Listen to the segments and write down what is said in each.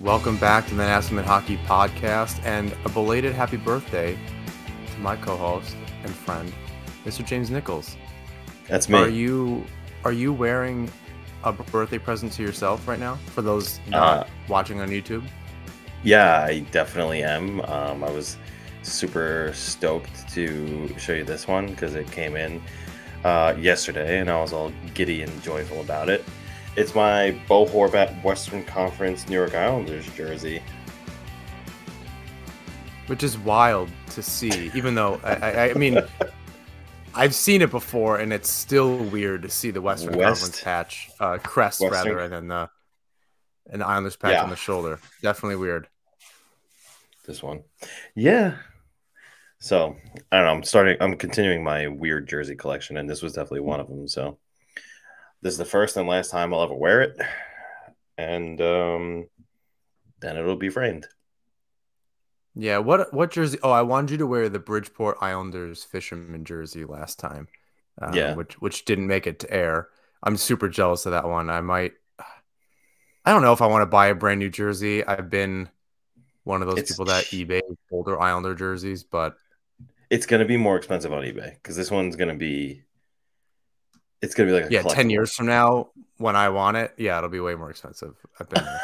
Welcome back to the National Hockey Podcast, and a belated happy birthday to my co-host and friend, Mr. James Nichols. That's me. Are you wearing a birthday present to yourself right now? For those not watching on YouTube. Yeah, I definitely am. I was super stoked to show you this one because it came in yesterday, and I was all giddy and joyful about it. It's my Bo Horvat Western Conference New York Islanders jersey. Which is wild to see, even though, I mean, I've seen it before, and it's still weird to see the Western Conference patch, crest rather, and then the Islanders patch on the shoulder. Definitely weird. This one. Yeah. So, I don't know. I'm continuing my weird jersey collection, and this was definitely one of them, so. This is the first and last time I'll ever wear it, and then it'll be framed. Yeah, what jersey? Oh, I wanted you to wear the Bridgeport Islanders fisherman jersey last time, which didn't make it to air. I'm super jealous of that one. I don't know if I want to buy a brand new jersey. I've been one of those people that eBay older Islander jerseys, but it's going to be more expensive on eBay because this one's going to be. It's going to be like 10 years from now when I want it. Yeah, it'll be way more expensive. I've been there.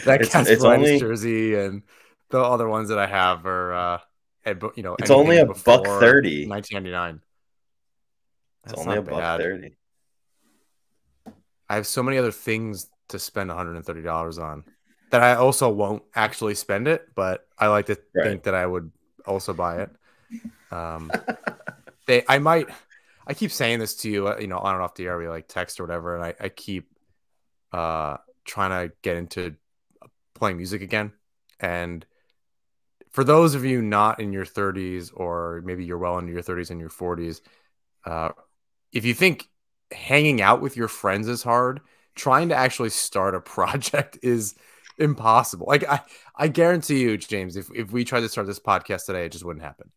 That Casper jersey and the other ones that I have are, it's only $130. 1999. It's only $130. I have so many other things to spend $130 on that I also won't actually spend it, but I like to think that I would also buy it. I keep saying this to you, on and off the air, we like text or whatever, and I keep trying to get into playing music again. And for those of you not in your 30s, or maybe you're well into your 30s and your 40s, if you think hanging out with your friends is hard, trying to actually start a project is impossible. Like I guarantee you, James, if we tried to start this podcast today, it just wouldn't happen.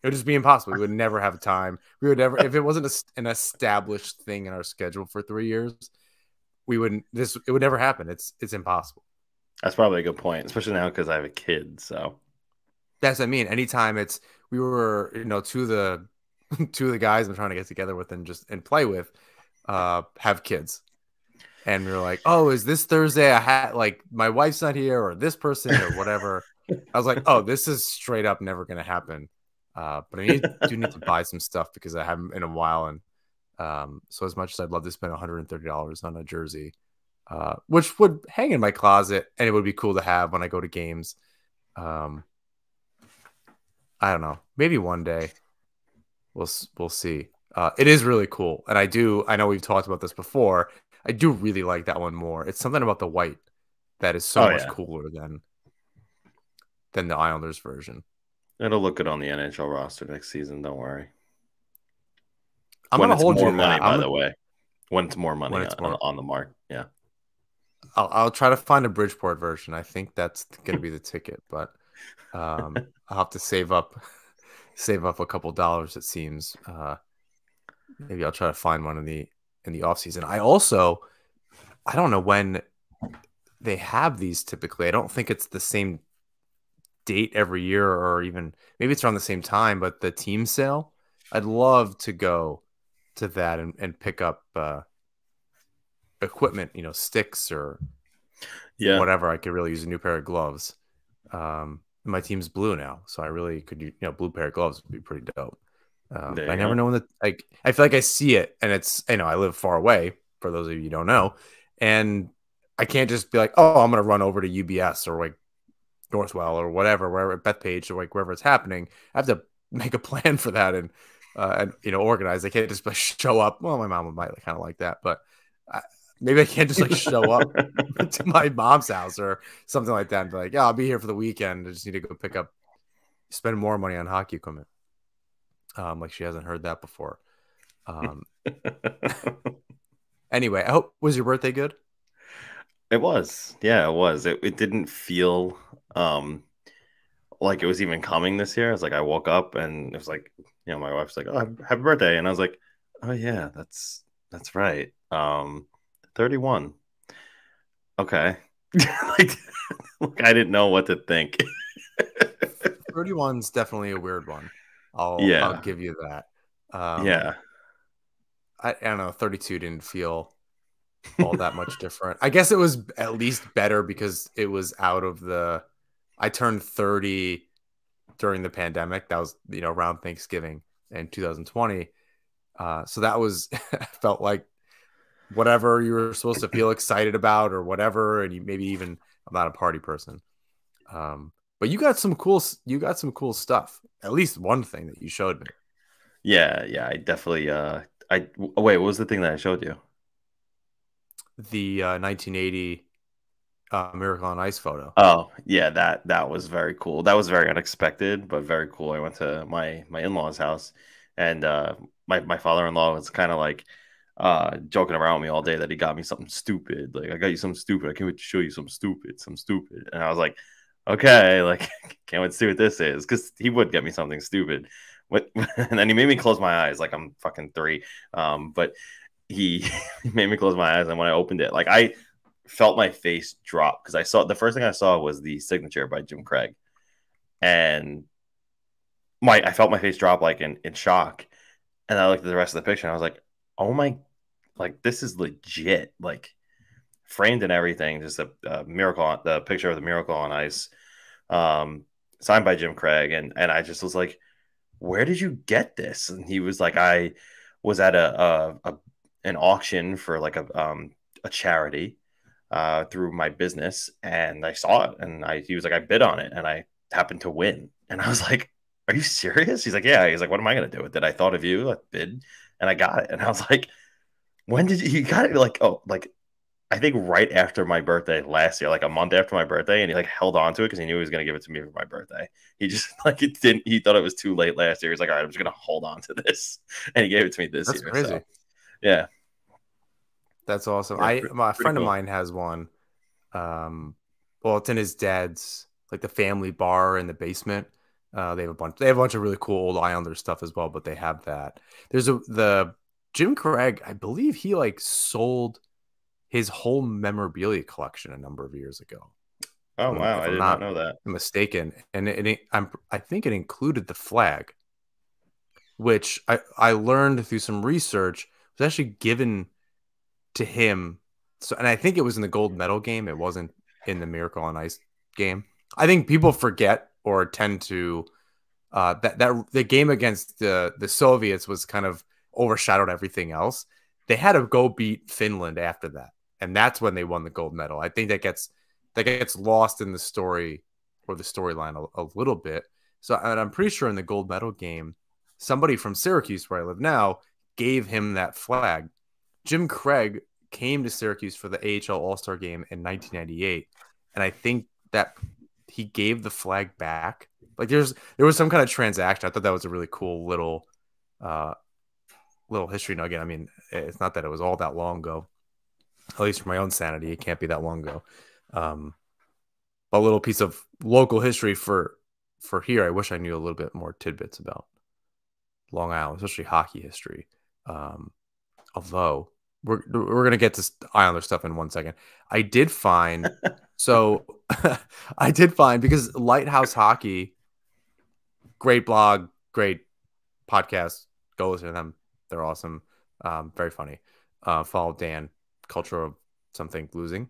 It would just be impossible. We would never have time. We would never, if it wasn't an established thing in our schedule for 3 years, it would never happen. It's impossible. That's probably a good point, especially now because I have a kid. So that's what I mean. Anytime we were, two of the guys I'm trying to get together with and play with, have kids. And we were like, oh, is this Thursday? I had my wife's not here, or this person or whatever. I was like, oh, this is straight up never going to happen. But I do need to buy some stuff because I haven't in a while. And so as much as I'd love to spend $130 on a jersey, which would hang in my closet and it would be cool to have when I go to games. I don't know. Maybe one day we'll see. It is really cool. And I know we've talked about this before. I do really like that one more. It's something about the white that is so much cooler than the Islanders version. It'll look good on the NHL roster next season. Don't worry. I'm going to hold you to money, that. By the way. When it's more money on the mark. Yeah. I'll try to find a Bridgeport version. I think that's going to be the ticket, but I'll have to save up a couple dollars, it seems. Maybe I'll try to find one in the off season. I don't know when they have these typically. I don't think it's the same date every year, or even maybe it's around the same time, but the team sale, I'd love to go to that and pick up equipment, sticks or whatever. I could really use a new pair of gloves. My team's blue now, so I really could, blue pair of gloves would be pretty dope. I never know when I feel like I see it, and it's, I live far away, for those of you who don't know, and I can't just be like, oh, I'm going to run over to UBS or Northwell or whatever, wherever, Bethpage or wherever it's happening. I have to make a plan for that and organize. I can't just show up. Well, my mom might kind of like that, but maybe I can't just show up to my mom's house or something like that and be like, yeah, I'll be here for the weekend. I just need to spend more money on hockey equipment. Like she hasn't heard that before. Anyway, was your birthday good? It was. Yeah, it was. It didn't feel like it was even coming this year. It's like I woke up and it was like, my wife's like, oh, happy birthday. And I was like, oh yeah, that's right. 31. Okay. like, I didn't know what to think. 31's definitely a weird one. I'll give you that. Yeah. I don't know. 32 didn't feel all that much different. I guess it was at least better because it was out of the. I turned 30 during the pandemic. That was around Thanksgiving in 2020. So that was felt like whatever you were supposed to feel excited about or whatever, and you maybe even I'm not a party person. But you got some cool stuff. At least one thing that you showed me. Yeah, I definitely wait, what was the thing that I showed you? The 1980 Miracle on Ice photo. Oh, yeah, that was very cool. That was very unexpected, but very cool. I went to my in-laws' house, and my father-in-law was kind of like joking around with me all day that he got me something stupid. Like, I got you something stupid. I can't wait to show you something stupid. And I was like, okay, like, can't wait to see what this is, because he would get me something stupid. And then he made me close my eyes like I'm fucking 3. But he made me close my eyes, and when I opened it, like, I felt my face drop because the first thing I saw was the signature by Jim Craig, and I felt my face drop like in shock. And I looked at the rest of the picture and I was like, oh my, like, this is legit, like, framed and everything. Just a miracle, the picture of the Miracle on Ice, signed by Jim Craig. And I just was like, where did you get this? And he was like, I was at an auction for like a charity through my business, and I saw it, and he was like, I bid on it, and I happened to win. And I was like, are you serious? He's like, yeah. He's like, what am I gonna do with it? I thought of you, I bid, and I got it. And I was like, when did you got it? Like, oh, like, I think right after my birthday last year, like a month after my birthday, and he like held on to it because he knew he was gonna give it to me for my birthday. He just like it didn't. He thought it was too late last year. He's like, all right, I'm just gonna hold on to this, and he gave it to me this year. That's crazy. So, yeah, that's awesome. Yeah, my friend of mine has one. Well, it's in his dad's, like, the family bar in the basement. They have a bunch of really cool old Islanders stuff as well, but they have that. There's the Jim Craig, I believe he like sold his whole memorabilia collection a number of years ago. Oh, wow. I did not know that. Mistaken. And I think it included the flag, which I learned through some research was actually given to him. So, and I think it was in the gold medal game. It wasn't in the Miracle on Ice game. I think people forget or tend to that the game against the Soviets was kind of overshadowed everything else. They had to go beat Finland after that, and that's when they won the gold medal. I think that gets lost in the story or the storyline a little bit. So, and I'm pretty sure in the gold medal game, somebody from Syracuse, where I live now, gave him that flag. Jim Craig came to Syracuse for the AHL All-Star game in 1998, and I think that he gave the flag back. Like, there was some kind of transaction. I thought that was a really cool little history nugget. I mean, it's not that it was all that long ago. At least for my own sanity, it can't be that long ago. A little piece of local history for here. I wish I knew a little bit more tidbits about Long Island, especially hockey history. Although we're gonna get to Islander stuff in 1 second. I did find because Lighthouse Hockey, great blog, great podcast. Go listen to them. They're awesome. Very funny. Follow Dan, Culture of something losing.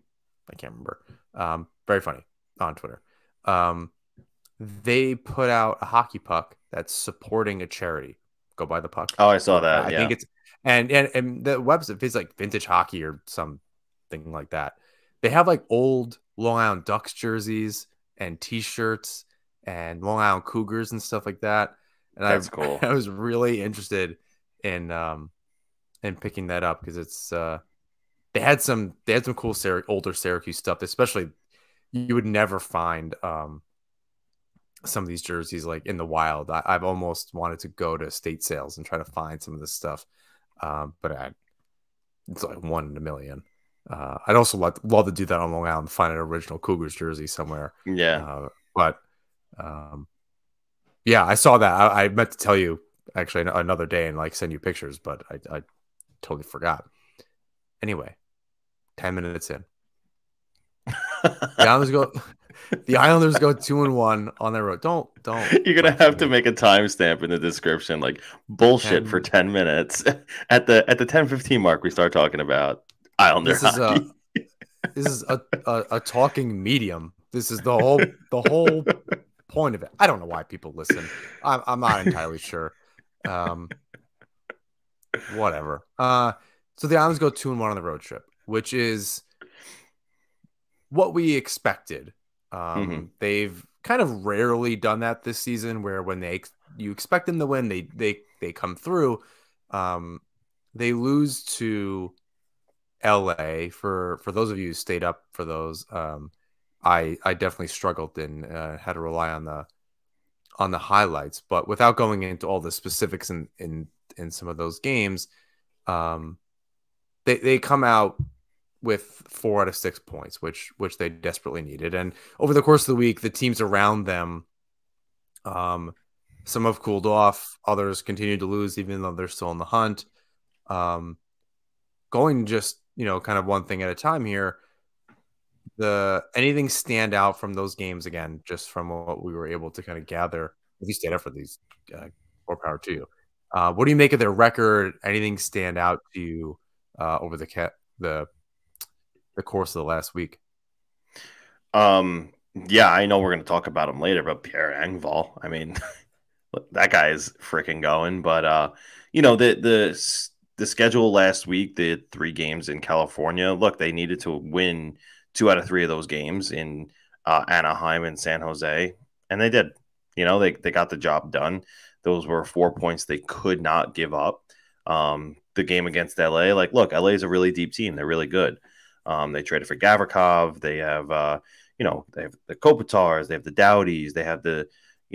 I can't remember. Very funny on Twitter. They put out a hockey puck that's supporting a charity. Go buy the puck. Oh, I saw that. I think it's and the website is like Vintage Hockey or something like that. They have like old Long Island Ducks jerseys and T-shirts and Long Island Cougars and stuff like that. And that's cool. I was really interested in picking that up because it's they had some cool older Syracuse stuff, especially you would never find some of these jerseys like in the wild. I've almost wanted to go to estate sales and try to find some of this stuff, but it's like 1 in a million. I'd also love to do that on Long Island, find an original Cougars jersey somewhere. Yeah, yeah, I saw that. I meant to tell you actually another day and like send you pictures, but I totally forgot. Anyway, 10 minutes in. The Islanders go. The Islanders go 2-1 on their road. Don't. You're gonna have to make a timestamp in the description, like bullshit for 10 minutes. At the 10:15 mark, we start talking about Islander hockey. This is a talking medium. This is the whole point of it. I don't know why people listen. I'm not entirely sure. Whatever. So the Islanders go 2-1 on the road trip, which is what we expected. They've kind of rarely done that this season, where when you expect them to win, they come through. They lose to LA. For those of you who stayed up for those, I definitely struggled and had to rely on the highlights. But without going into all the specifics in some of those games, they come out with 4 out of 6 points, which they desperately needed. And over the course of the week, the teams around them, some have cooled off, others continue to lose, even though they're still in the hunt. Going just, kind of one thing at a time here. Anything stand out from those games again, just from what we were able to kind of gather? If you stayed up for these, more power to you. What do you make of their record? Anything stand out to you over the course of the last week? Yeah, I know we're going to talk about him later, but Pierre Engvall, I mean, that guy is freaking going. But the schedule last week, the 3 games in California. Look, they needed to win 2 out of 3 of those games in Anaheim and San Jose, and they did. They got the job done. Those were 4 points they could not give up. The game against LA, look, LA is a really deep team. They're really good. They traded for Gavrikov. They have, they have the Kopitars. They have the Dowdies. They have the,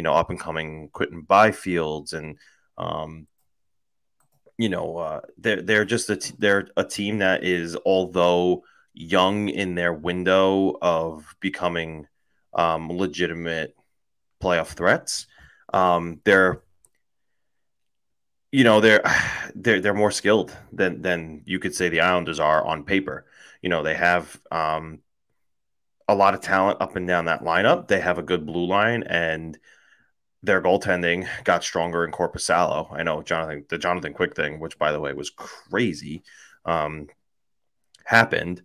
up and coming Quentin Byfields, and they're just they're a team that is, although young in their window of becoming legitimate playoff threats, they're more skilled than you could say the Islanders are on paper. They have a lot of talent up and down that lineup. They have a good blue line, and their goaltending got stronger in Korpisalo. I know the Jonathan Quick thing, which by the way was crazy, happened,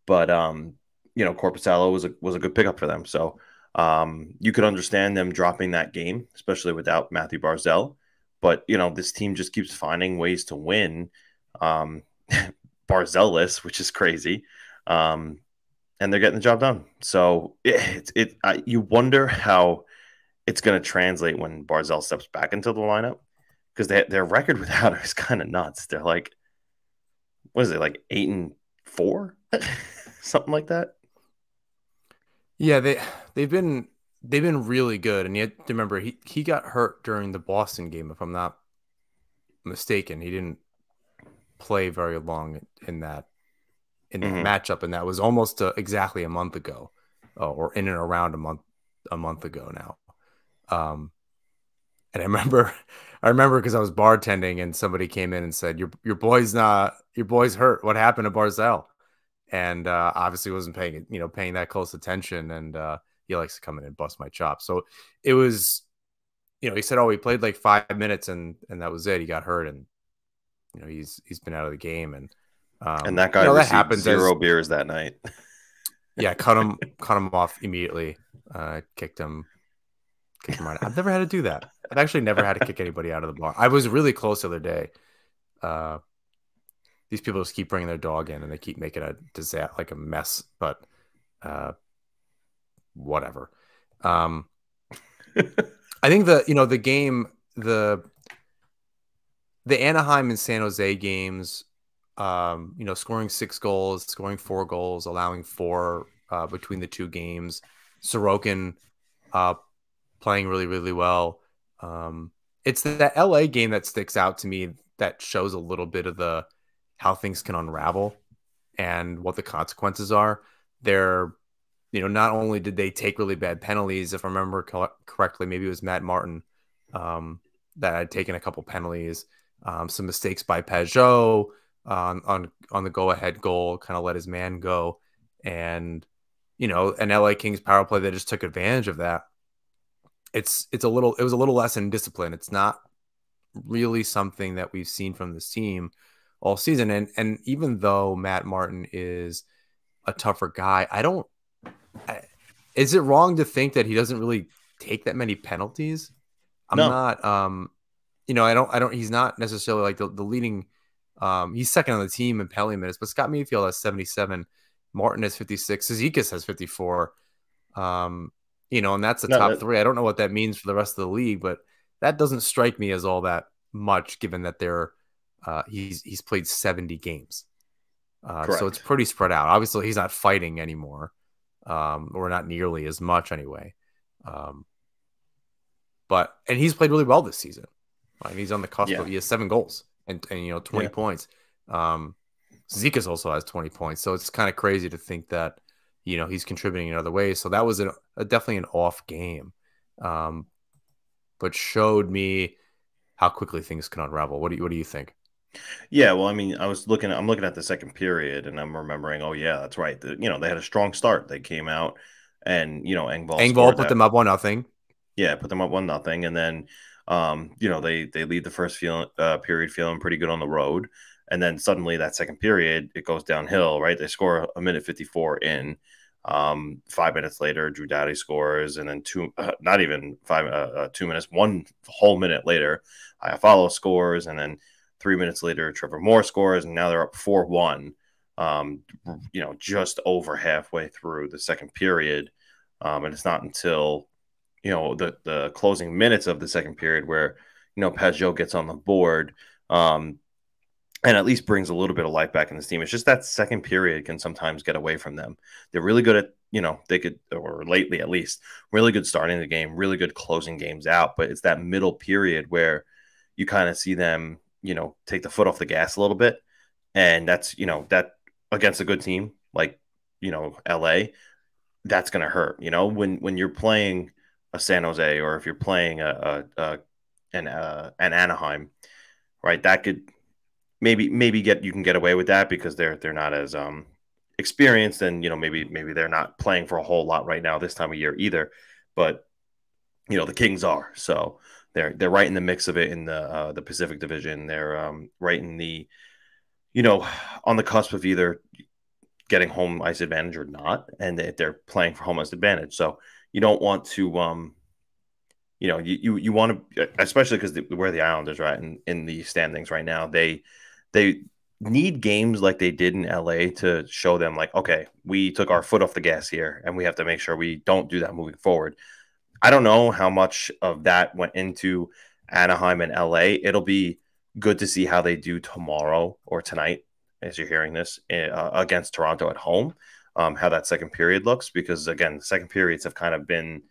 but Korpisalo was a good pickup for them. So you could understand them dropping that game, especially without Mathew Barzal. But this team just keeps finding ways to win, Barzal-less, which is crazy, and they're getting the job done. So you wonder how it's going to translate when Barzal steps back into the lineup, because their record without her is kind of nuts. They're like, what is it, like 8-4, something like that? Yeah, they've been really good, and you have to remember he got hurt during the Boston game, if I'm not mistaken. He didn't play very long in that matchup, and that was almost exactly a month ago, or in and around a month ago now. And I remember because I was bartending, and somebody came in and said, "Your boy's hurt. What happened to Barzal?" And obviously wasn't paying that close attention, and he likes to come in and bust my chops. So it was, he said, "Oh, he played like 5 minutes, and that was it. He got hurt, and he's been out of the game." And that guy received happens 0 beers that night. Yeah, cut him off immediately. Kicked him right. I've never had to do that. I've actually never had to kick anybody out of the bar. I was really close the other day. These people just keep bringing their dog in, and they keep making a disaster, like a mess. But whatever. I think the game, the Anaheim and San Jose games, scoring 6 goals, scoring 4 goals, allowing 4 between the 2 games. Sorokin playing really, really well. It's that LA game that sticks out to me, that shows a little bit of how things can unravel and what the consequences are. They're, not only did they take really bad penalties, if I remember correctly, maybe it was Matt Martin that had taken a couple penalties, some mistakes by Pajot on the go-ahead goal, kind of let his man go. And, an LA Kings power play that just took advantage of that. It was a little less in discipline. It's not really something that we've seen from this team all season. And even though Matt Martin is a tougher guy, is it wrong to think that he doesn't really take that many penalties? I'm not, I don't, he's not necessarily like the leading, he's second on the team in penalty minutes, but Scott Mayfield has 77, Martin has 56, Zizekas has 54. And that's the top three. I don't know what that means for the rest of the league, but that doesn't strike me as all that much, given that he's played 70 games. So it's pretty spread out. Obviously, he's not fighting anymore, or not nearly as much anyway. And he's played really well this season. Right? He's on the cusp of, he has 7 goals and 20 points. Zizekas also has 20 points. So it's kind of crazy to think that, he's contributing in other ways. So that was definitely an off game, but showed me how quickly things can unravel. What do you think? Yeah, well, I mean, I'm looking at the second period, and I'm remembering, oh yeah, that's right. They had a strong start. They came out, and Engvall put them up 1-0. Yeah, put them up 1-0, and then they lead the first period feeling pretty good on the road, and then suddenly that second period it goes downhill. Right, they score a minute 54 in. 5 minutes later, Drew Doughty scores, and then 2 minutes, 1 whole minute later, Iafallo scores, and then 3 minutes later, Trevor Moore scores, and now they're up 4-1. Just over halfway through the second period, and it's not until the closing minutes of the second period where Pageau gets on the board, and at least brings a little bit of life back in this team. It's just that second period can sometimes get away from them. They're really good at, they could, or lately at least, really good starting the game, really good closing games out. But it's that middle period where you kind of see them, take the foot off the gas a little bit. And that's, that against a good team like, LA, that's going to hurt. When you're playing a San Jose, or if you're playing an Anaheim, right, that could maybe you can get away with that because they're not as experienced, and maybe they're not playing for a whole lot right now this time of year either. But the Kings are, so they're right in the mix of it in the Pacific Division. They're right in the on the cusp of either getting home ice advantage or not, and they're playing for home ice advantage. So you don't want to you want to, especially because where the Islanders are at in the standings right now, they need games like they did in LA to show them, like, okay, we took our foot off the gas here, and we have to make sure we don't do that moving forward. I don't know how much of that went into Anaheim and LA. It'll be good to see how they do tomorrow or tonight, as you're hearing this, against Toronto at home, how that second period looks, because again, the second periods have kind of been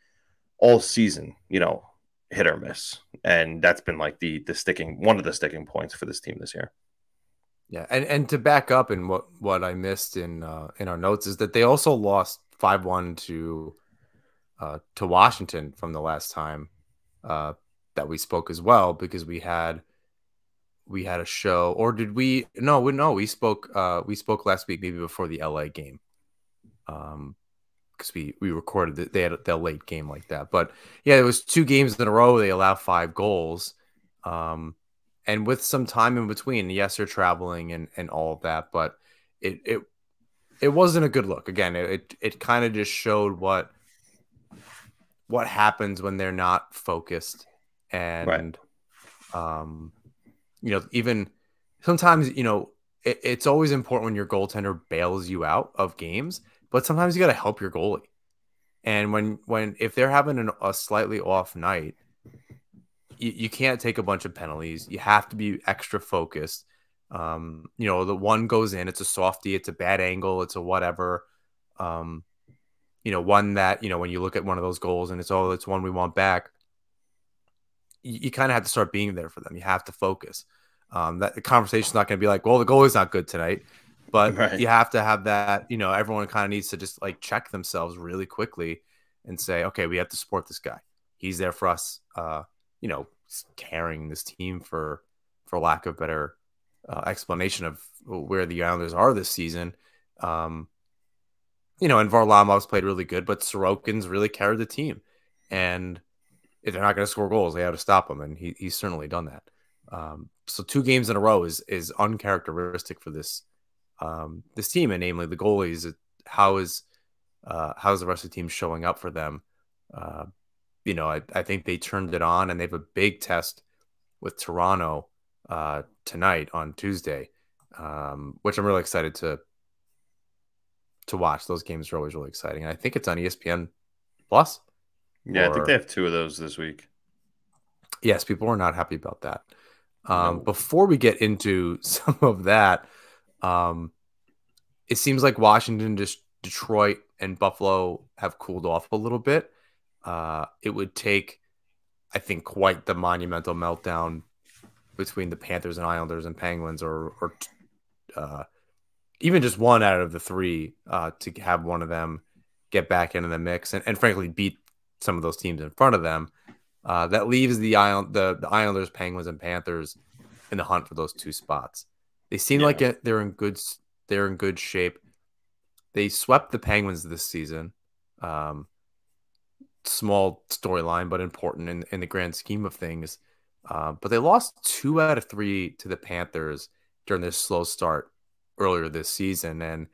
all season, hit or miss, and that's been like one of the sticking points for this team this year. Yeah, and to back up, and what I missed in our notes is that they also lost 5-1 to Washington from the last time that we spoke as well, because we had a show, or did we? No, we spoke last week, maybe before the LA game, because we recorded that they had a late game like that. But yeah, it was 2 games in a row they allowed 5 goals. And with some time in between, yes, they're traveling and all of that, but it wasn't a good look. Again, it kind of just showed what happens when they're not focused, and even sometimes it's always important when your goaltender bails you out of games, but sometimes you got to help your goalie. And if they're having a slightly off night, you can't take a bunch of penalties. You have to be extra focused. The one goes in, it's a softie, it's a bad angle, it's a whatever. One that, when you look at one of those goals and it's one we want back, you kind of have to start being there for them. You have to focus. That the conversation's not going to be like, well, the goalie's not good tonight, but right. You have to have that, everyone kind of needs to just like check themselves really quickly and say, okay, we have to support this guy. He's there for us. Carrying this team, for lack of better explanation of where the Islanders are this season. and Varlamov's played really good, but Sorokin's really carried the team. And if they're not going to score goals, they have to stop him, and he's certainly done that. So 2 games in a row is uncharacteristic for this team, and namely the goalies. How's the rest of the team showing up for them? I think they turned it on, and they have a big test with Toronto tonight on Tuesday, which I'm really excited to watch. Those games are always really exciting. And I think it's on ESPN Plus. Yeah, I think they have 2 of those this week. Yes, people are not happy about that. No. Before we get into some of that, it seems like Washington, Detroit, and Buffalo have cooled off a little bit. It would take, I think, quite the monumental meltdown between the Panthers and Islanders and Penguins, or even just one out of the 3 to have one of them get back into the mix and frankly beat some of those teams in front of them. That leaves the Islanders, Penguins, and Panthers in the hunt for those 2 spots. They seem like they're in good shape. They swept the Penguins this season. Small storyline, but important in the grand scheme of things. But they lost 2 out of 3 to the Panthers during this slow start earlier this season. And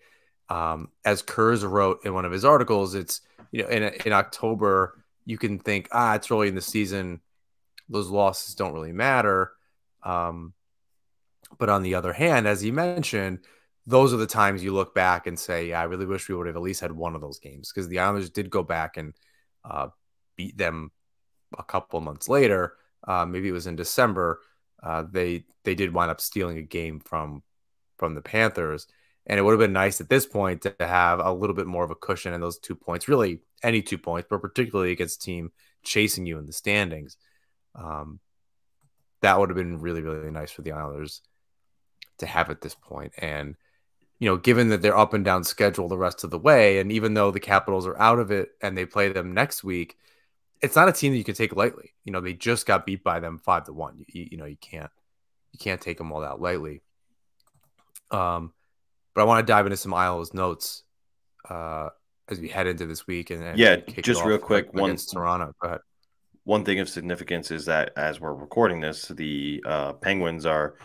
as Kurz wrote in one of his articles, it's in October, you can think, it's early in the season, those losses don't really matter. But on the other hand, as he mentioned, those are the times you look back and say, I really wish we would have at least had one of those games, because the Islanders did go back and beat them a couple of months later. Maybe it was in December. They did wind up stealing a game from the Panthers. And it would have been nice at this point to have a little bit more of a cushion in those 2 points, really any 2 points, but particularly against a team chasing you in the standings. That would have been really, really nice for the Islanders to have at this point. And, given that they're up and down schedule the rest of the way, and even though the Capitals are out of it and they play them next week, it's not a team that you can take lightly. They just got beat by them 5-1. You can't take them all that lightly. But I want to dive into some Islanders notes as we head into this week. And just real quick, Toronto. Go ahead. One thing of significance is that as we're recording this, the Penguins are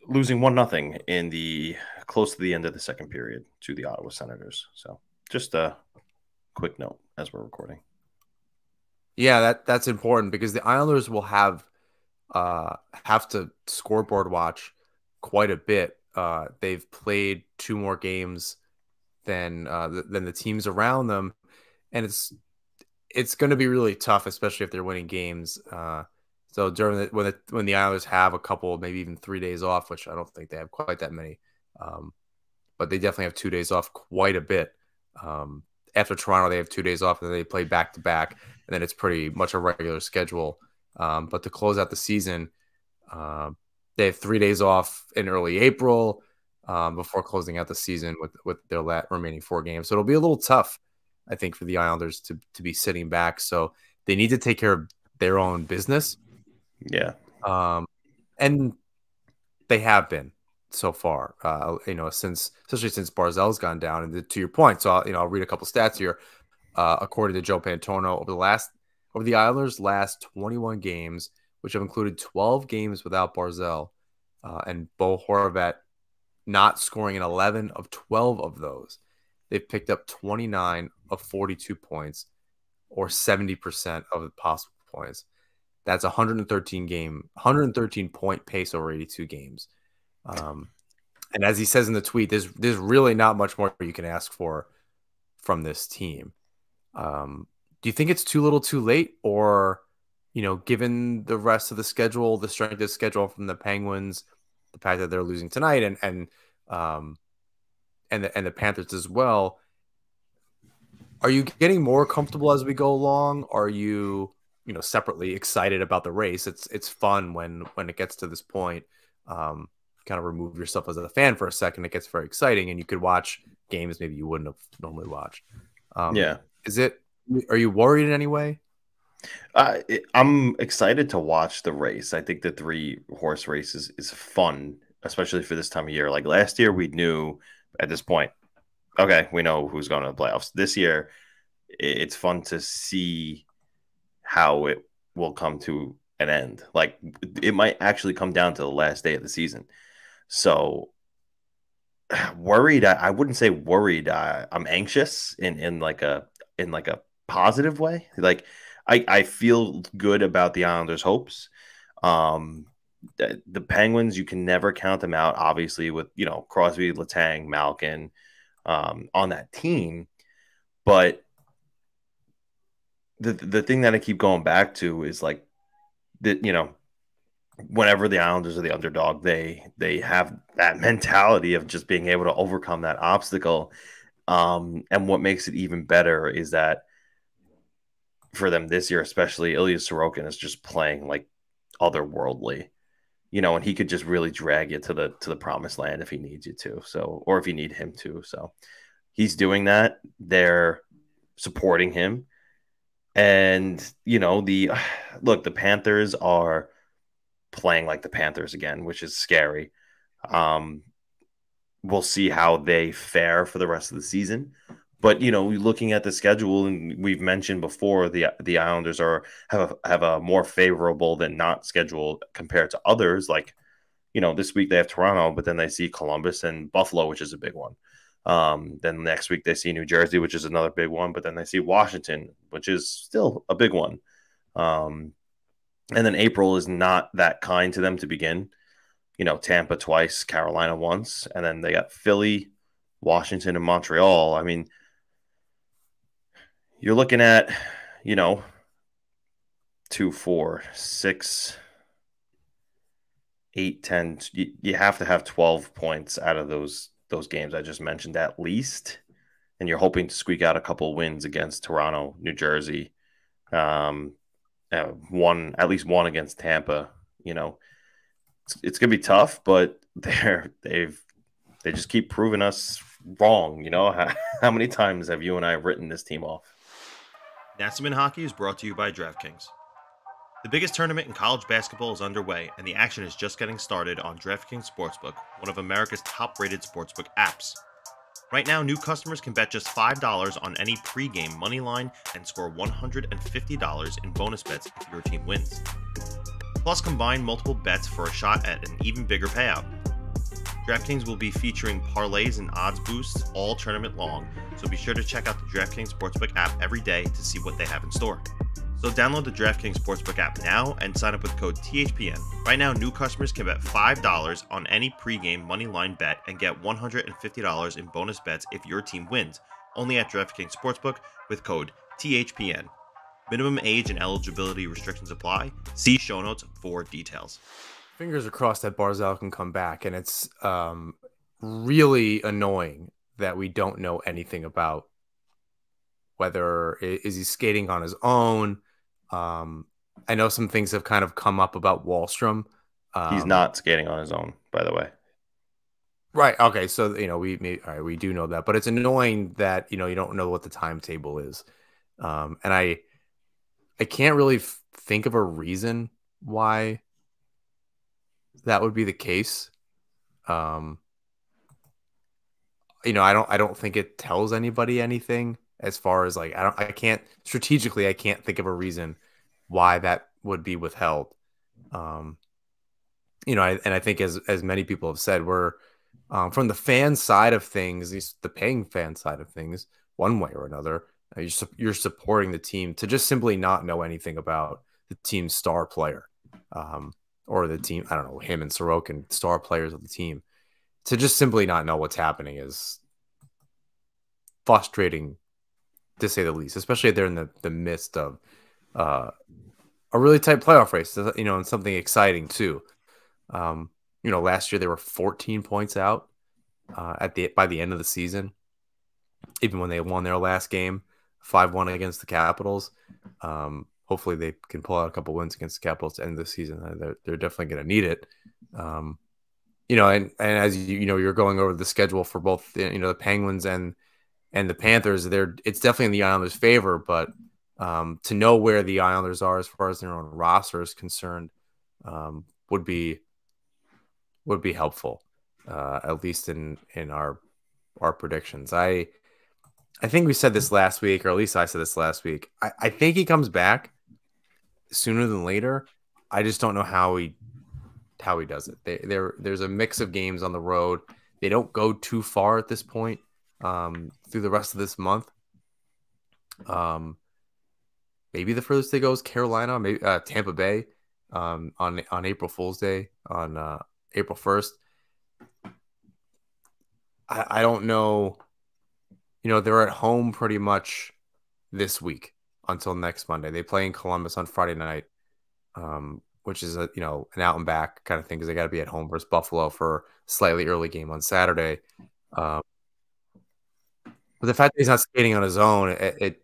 losing 1-0 in the close to the end of the second period to the Ottawa Senators. So just a quick note as we're recording. Yeah, that's important, because the Islanders will have to scoreboard watch quite a bit. They've played 2 more games than the teams around them, and it's going to be really tough, especially if they're winning games. So during when the Islanders have a couple, maybe even 3 days off, which I don't think they have quite that many, but they definitely have 2 days off, quite a bit. After Toronto, they have 2 days off, and then they play back to back, and then it's pretty much a regular schedule. But to close out the season, they have 3 days off in early April before closing out the season with their remaining 4 games. So it'll be a little tough, I think, for the Islanders to be sitting back. So they need to take care of their own business. Yeah. And they have been so far, especially since Barzal's gone down. And to your point, so I'll read a couple stats here. According to Joe Pantano, over the Islanders' last 21 games, which have included 12 games without Barzal, and Bo Horvat not scoring in 11 of 12 of those, they've picked up 29 of 42 points, or 70% of the possible points. That's 113 point pace over 82 games. And as he says in the tweet, there's really not much more you can ask for from this team. Do you think it's too little too late, or, given the rest of the schedule, the strength of the schedule from the Penguins, the fact that they're losing tonight, and the Panthers as well, are you getting more comfortable as we go along? Are you, separately excited about the race? It's fun when it gets to this point. Kind of remove yourself as a fan for a second. It gets very exciting, and you could watch games maybe you wouldn't have normally watched. Are you worried in any way? I'm excited to watch the race. I think the 3-horse race is fun, especially for this time of year. Like last year, we knew at this point, okay, we know who's going to the playoffs. This year, it's fun to see how it will come to an end. Like, it might actually come down to the last day of the season. So worried, I wouldn't say worried. I'm anxious in like a positive way. Like, I feel good about the Islanders' hopes. The Penguins, you can never count them out, obviously, with, you know, Crosby, Letang, Malkin on that team. But the thing that I keep going back to is, like, that, you know, whenever the Islanders are the underdog, they have that mentality of just being able to overcome that obstacle. And what makes it even better is that for them this year, especially, Ilya Sorokin is just playing like otherworldly, you know, and he could just really drag you to the promised land if he needs you to. So, or if you need him to. So he's doing that. They're supporting him. And, you know, the Panthers are playing like the Panthers again, which is scary. We'll see how they fare for the rest of the season. But, you know, looking at the schedule, and we've mentioned before, the Islanders have a more favorable than not schedule compared to others. Like, you know, this week they have Toronto, but then they see Columbus and Buffalo, which is a big one. Then next week they see New Jersey, which is another big one, but then they see Washington, which is still a big one. And then April is not that kind to them to begin. You know, Tampa twice, Carolina once, and then they got Philly, Washington, and Montreal. I mean, you're looking at, you know, 2, 4, 6, 8, 10. You have to have 12 points out of those games I just mentioned at least, and you're hoping to squeak out a couple wins against Toronto, New Jersey, at least one against Tampa. You know, it's gonna be tough, but they just keep proving us wrong. You know, how many times have you and I written this team off? Natsman Hockey is brought to you by DraftKings. The biggest tournament in college basketball is underway, and the action is just getting started on DraftKings Sportsbook, one of America's top-rated sportsbook apps. Right now, new customers can bet just $5 on any pregame money line and score $150 in bonus bets if your team wins. Plus, combine multiple bets for a shot at an even bigger payout. DraftKings will be featuring parlays and odds boosts all tournament long, so be sure to check out the DraftKings Sportsbook app every day to see what they have in store. So download the DraftKings Sportsbook app now and sign up with code THPN. Right now, new customers can bet $5 on any pregame moneyline bet and get $150 in bonus bets if your team wins, only at DraftKings Sportsbook with code THPN. Minimum age and eligibility restrictions apply. See show notes for details. Fingers are crossed that Barzal can come back, and it's really annoying that we don't know anything about whether is he skating on his own. I know some things have kind of come up about Wahlstrom. He's not skating on his own, by the way. Right. Okay. So, you know, we do know that, but it's annoying that, you know, you don't know what the timetable is. And I can't really think of a reason why that would be the case. You know, I don't think it tells anybody anything as far as like, I can't think of a reason why that would be withheld. You know, and I think as many people have said, we're from the fan side of things, the paying fan side of things, one way or another, you're supporting the team to just simply not know anything about the team's star player, or the team. I don't know, him and Sorokin, star players of the team, to just simply not know what's happening is frustrating, to say the least, especially if they're in the midst of a really tight playoff race, you know, and something exciting too. You know, last year they were 14 points out by the end of the season, even when they won their last game 5-1 against the Capitals. Hopefully they can pull out a couple wins against the Capitals to end the season. They're definitely going to need it. You know, and as you know, you're going over the schedule for both, you know, the Penguins and the Panthers. It's definitely in the Islanders' favor, but to know where the Islanders are as far as their own roster is concerned would be helpful, at least in our our predictions. I think we said this last week, or at least I said this last week. I think he comes back sooner than later. I just don't know how he does it. There's a mix of games on the road. They don't go too far at this point through the rest of this month. Maybe the furthest they go is Carolina, maybe Tampa Bay on April Fool's Day on April 1st. I don't know. They're at home pretty much this week until next Monday. They play in Columbus on Friday night, which is an out and back kind of thing because they got to be at home versus Buffalo for a slightly early game on Saturday. But the fact that he's not skating on his own, it's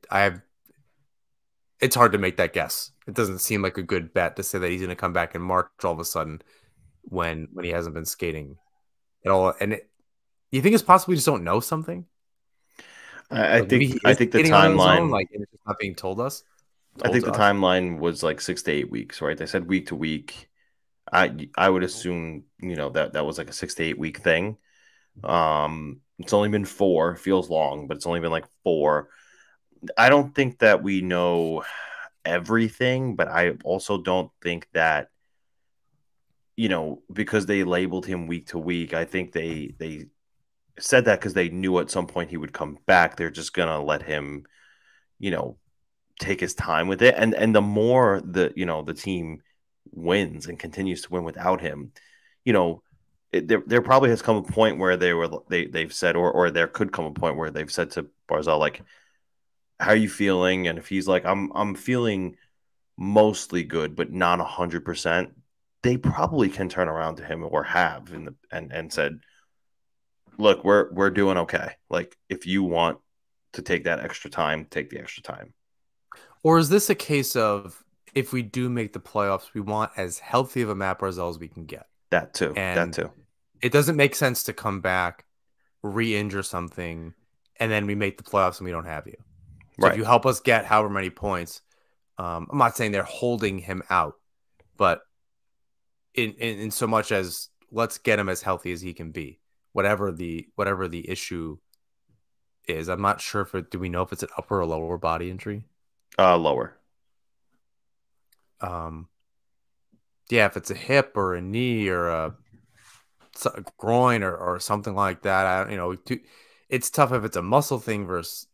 hard to make that guess. It doesn't seem like a good bet to say that he's going to come back in March all of a sudden when he hasn't been skating at all. And you think it's possible we just don't know something? I think the timeline, like it's just not being told us. I think the timeline was like 6 to 8 weeks, right? They said week to week. I would assume that was like a 6 to 8 week thing. It's only been 4. Feels long, but it's only been like 4. I don't think that we know everything, but I also don't think that because they labeled him week to week. I think they said that because they knew at some point he would come back. They're just gonna let him, take his time with it. And the more the team wins and continues to win without him, there probably has come a point where they've said, or there could come a point where they've said to Barzal, like, how are you feeling? And if he's like, I'm feeling mostly good, but not 100%, they probably can turn around to him or have and said, look, we're doing okay. Like, if you want to take that extra time, take the extra time. Or is this a case of, if we do make the playoffs, we want as healthy of a Matt Barzal as we can get? That too. It doesn't make sense to come back, re-injure something, and then we make the playoffs and we don't have you. So if you help us get however many points, I'm not saying they're holding him out, but in so much as let's get him as healthy as he can be, whatever the issue is. I'm not sure do we know if it's an upper or lower body injury? Lower. Yeah, if it's a hip or a knee or a groin or something like that, it's tough if it's a muscle thing versus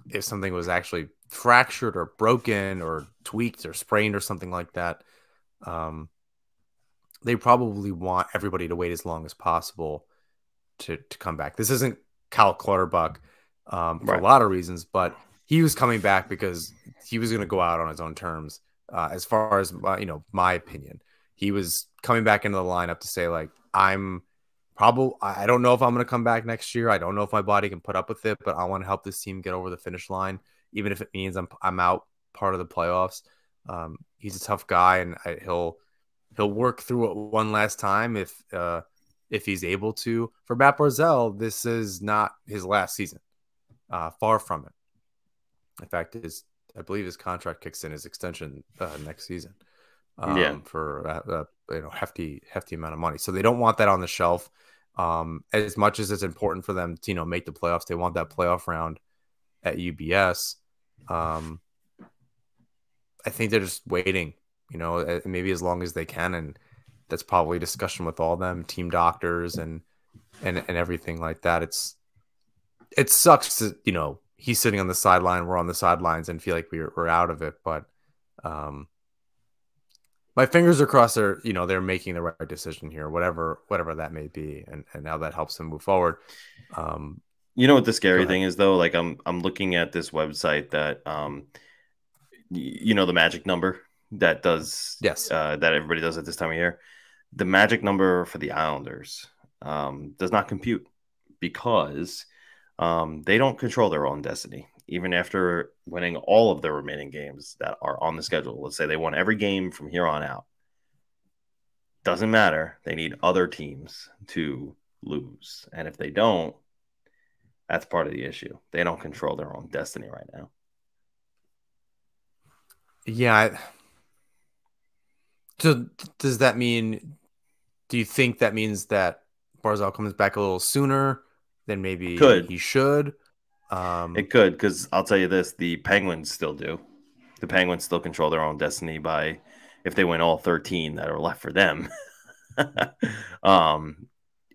if something was actually fractured or broken or tweaked or sprained or something like that. They probably want everybody to wait as long as possible to come back. This isn't Kyle Clutterbuck for a lot of reasons, but he was coming back because he was going to go out on his own terms. As far as my opinion, he was coming back into the lineup to say, like, I don't know if I'm going to come back next year. I don't know if my body can put up with it, but I want to help this team get over the finish line, even if it means I'm out part of the playoffs. He's a tough guy, and he'll work through it one last time if he's able to. For Matt Barzal, this is not his last season. Far from it. In fact, I believe his contract kicks in his extension next season. For a hefty amount of money. So they don't want that on the shelf. As much as it's important for them to make the playoffs, they want that playoff round at UBS. I think they're just waiting, maybe as long as they can, and that's probably a discussion with all them team doctors and everything like that. It sucks to he's sitting on the sideline, we're on the sidelines, and feel like we're out of it, but my fingers are crossed they're making the right decision here, whatever that may be, and how that helps them move forward. What the scary thing is, though? Like, I'm looking at this website that the magic number that does that everybody does at this time of year. The magic number for the Islanders does not compute because they don't control their own destiny. Even after winning all of their remaining games that are on the schedule, let's say they won every game from here on out, doesn't matter. They need other teams to lose. And if they don't, that's part of the issue. They don't control their own destiny right now. Yeah. So does that mean, do you think that means that Barzal comes back a little sooner than maybe he should. It could, because I'll tell you this: the Penguins still do. The Penguins still control their own destiny by if they win all 13 that are left for them. I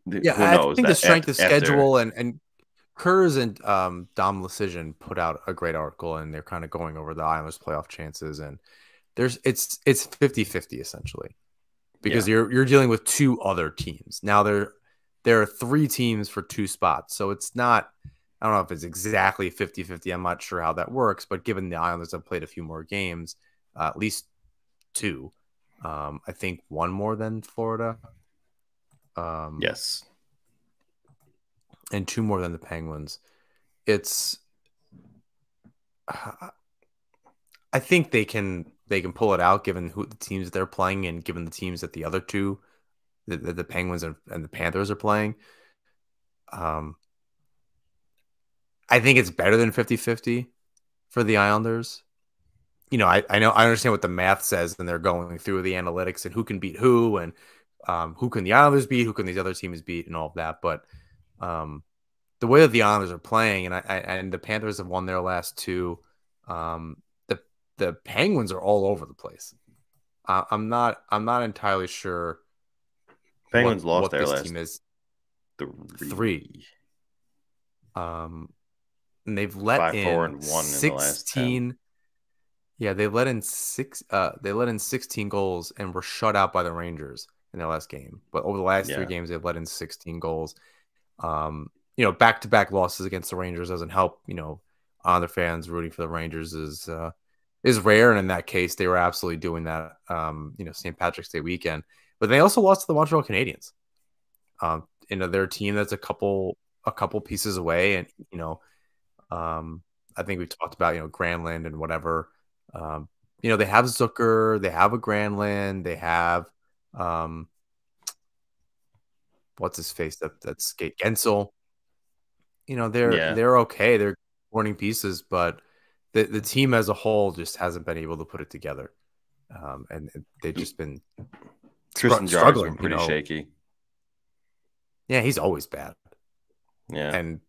think the strength of schedule and Kurz and Dom Lucian put out a great article, and they're kind of going over the Islanders' playoff chances, and it's 50-50 essentially, because you're dealing with two other teams. Now there are three teams for two spots, so it's not. I don't know if it's exactly 50-50. I'm not sure how that works, but given the Islanders have played a few more games, at least two, I think one more than Florida. Yes. And two more than the Penguins. It's I think they can pull it out given who the teams that they're playing and given the teams that the other two, the Penguins and the Panthers are playing. I think it's better than 50-50 for the Islanders. I understand what the math says, and they're going through the analytics and who can beat who, and who can the Islanders beat, who can these other teams beat, and all of that. But the way that the Islanders are playing, and the Panthers have won their last two, the Penguins are all over the place. I'm not entirely sure. Penguins lost their last team is three. And they've let 5, in 4, and 1 16. In the last 10. Yeah, they let in 16 goals and were shut out by the Rangers in their last game. But over the last 3 games, they've let in 16 goals. Back-to-back losses against the Rangers doesn't help. Other fans rooting for the Rangers is rare, and in that case, they were absolutely doing that. St. Patrick's Day weekend, but they also lost to the Montreal Canadiens. Their team that's a couple pieces away, and I think we talked about Granlund and whatever. They have Zucker, they have a Granlund, they have what's his face that skate Gensel. They're okay. They're morning pieces, but the team as a whole just hasn't been able to put it together. And they've just been struggling. Pretty shaky. Yeah, he's always bad. Yeah. And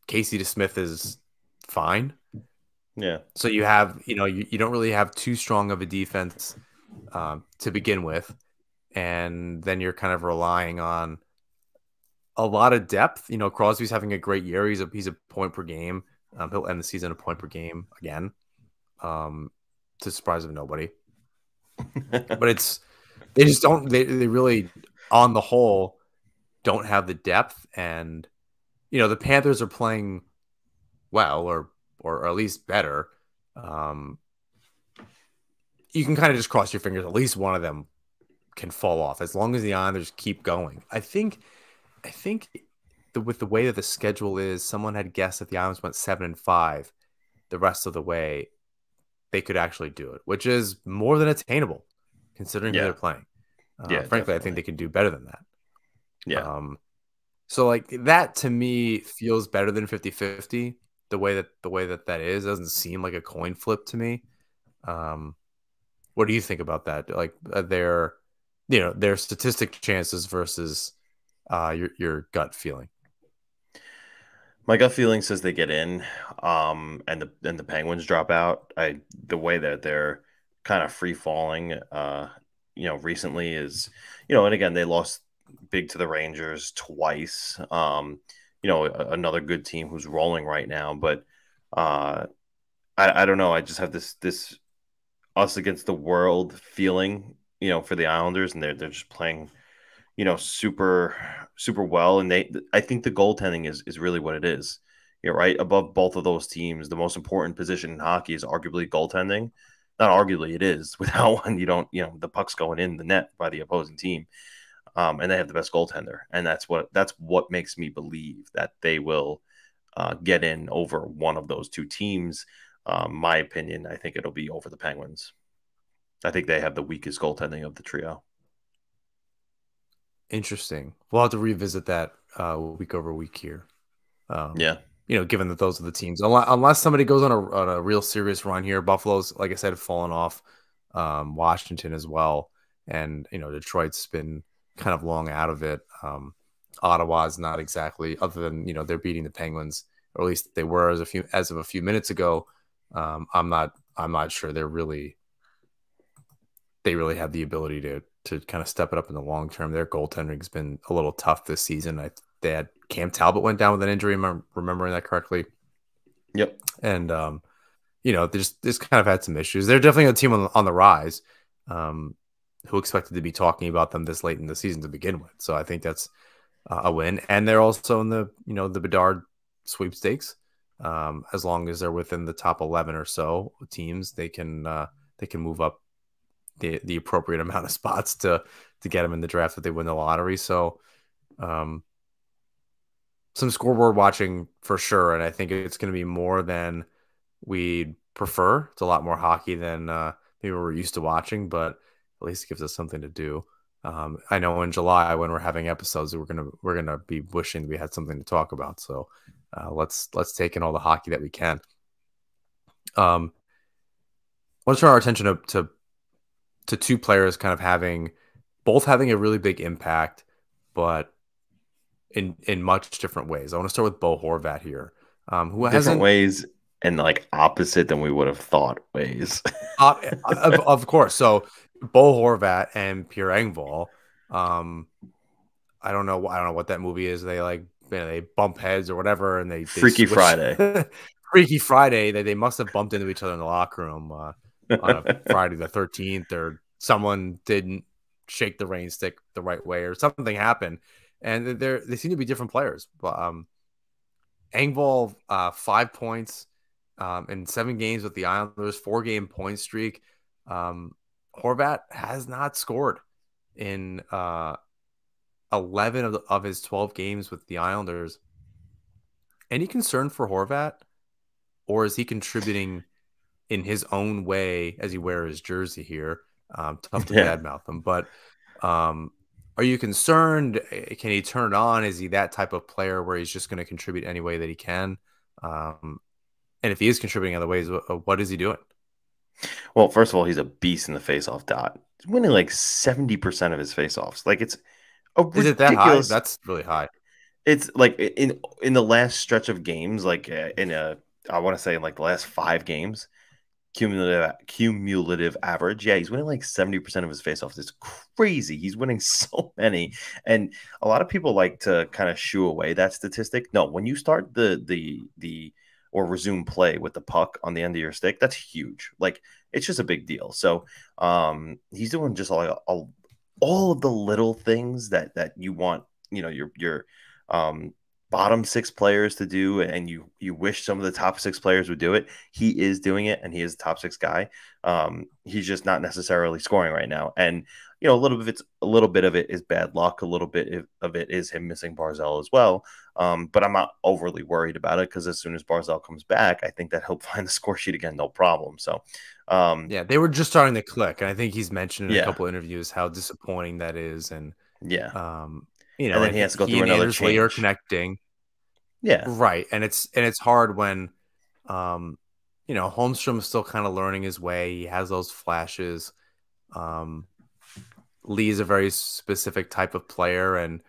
Casey DeSmith is fine. Yeah. So you have, you don't really have too strong of a defense to begin with. And then you're kind of relying on a lot of depth. Crosby's having a great year. He's a point per game. He'll end the season a point per game again, to the surprise of nobody. But they just don't. They really, on the whole, don't have the depth. And the Panthers are playing well, or at least better. You can kind of just cross your fingers. At least one of them can fall off as long as the Islanders keep going. I think with the way that the schedule is, someone had guessed that the Islanders went 7-5 the rest of the way. They could actually do it, which is more than attainable considering who they're playing. Frankly, definitely. I think they can do better than that. Yeah. So like that to me feels better than 50-50. The way that is doesn't seem like a coin flip to me. What do you think about that? Like their statistic chances versus your gut feeling. My gut feeling says they get in, and the Penguins drop out. The way that they're kind of free falling, recently is, and again they lost big to the Rangers twice. Another good team who's rolling right now, but I don't know. I just have this us against the world feeling, for the Islanders, and they're just playing, super well. And I think the goaltending is really what it is. Right above both of those teams, the most important position in hockey is arguably goaltending. Not arguably, it is. Without one, you don't, the puck's going in the net by the opposing team. And they have the best goaltender. And that's what makes me believe that they will get in over one of those two teams. My opinion, I think it'll be over the Penguins. I think they have the weakest goaltending of the trio. Interesting. We'll have to revisit that week over week here. Given that those are the teams, unless somebody goes on a real serious run here. Buffalo's, like I said, fallen off. Washington as well, and Detroit's been kind of long out of it. Ottawa's not exactly, other than they're beating the Penguins, or at least they were as of a few minutes ago. I'm not sure they really have the ability to kind of step it up in the long term. Their goaltending's been a little tough this season. They had Cam Talbot went down with an injury. Am I remembering that correctly? Yep. And they just kind of had some issues. They're definitely a team on the rise. Who expected to be talking about them this late in the season to begin with? So I think that's a win. And they're also in the the Bedard sweepstakes. As long as they're within the top 11 or so teams, they can move up the appropriate amount of spots to get them in the draft if they win the lottery. So some scoreboard watching for sure, and I think it's going to be more than we'd prefer. It's a lot more hockey than maybe we're used to watching, but at least it gives us something to do. I know in July when we're having episodes, we're gonna be wishing we had something to talk about. So let's take in all the hockey that we can. Let's turn our attention to two players kind of having a really big impact, but in much different ways. I want to start with Bo Horvat here, who has different ways and like opposite than we would have thought ways. Of course. So Bo Horvat and Pierre Engvall. I don't know what that movie is. They they bump heads or whatever, and they Freaky Friday. Freaky Friday. They must have bumped into each other in the locker room on a Friday the 13th, or someone didn't shake the rain stick the right way, or something happened, and they seem to be different players. But Engvall 5 points in 7 games with the Islanders, 4-game point streak. Horvat has not scored in 11 of his 12 games with the Islanders. Any concern for Horvat, or is he contributing in his own way as he wears his jersey here? Tough to badmouth him, but are you concerned? Can he turn it on? Is he that type of player where he's just going to contribute any way that he can? And if he is contributing other ways, what is he doing? Well, first of all, he's a beast in the faceoff dot. He's winning like 70% of his faceoffs. Like it's a ridiculous. Is it that high? That's really high. It's like in the last stretch of games, like I want to say like the last 5 games, cumulative average. Yeah, he's winning like 70% of his faceoffs. It's crazy. He's winning so many, and a lot of people like to kind of shoo away that statistic. No, when you start the or resume play with the puck on the end of your stick, that's huge. Like it's just a big deal. So he's doing just all of the little things that you want, your bottom 6 players to do, and you wish some of the top 6 players would do it. He is doing it, and he is a top 6 guy. He's just not necessarily scoring right now. And a little bit of it is bad luck. A little bit of it is him missing Barzal as well. But I'm not overly worried about it, because as soon as Barzal comes back, I think that he'll find the score sheet again, no problem. So they were just starting to click, and I think he's mentioned in a couple of interviews how disappointing that is. And and then he has to go through another change. Layer connecting. Yeah, right. And it's hard when Holmstrom is still kind of learning his way. He has those flashes. Lee is a very specific type of player, and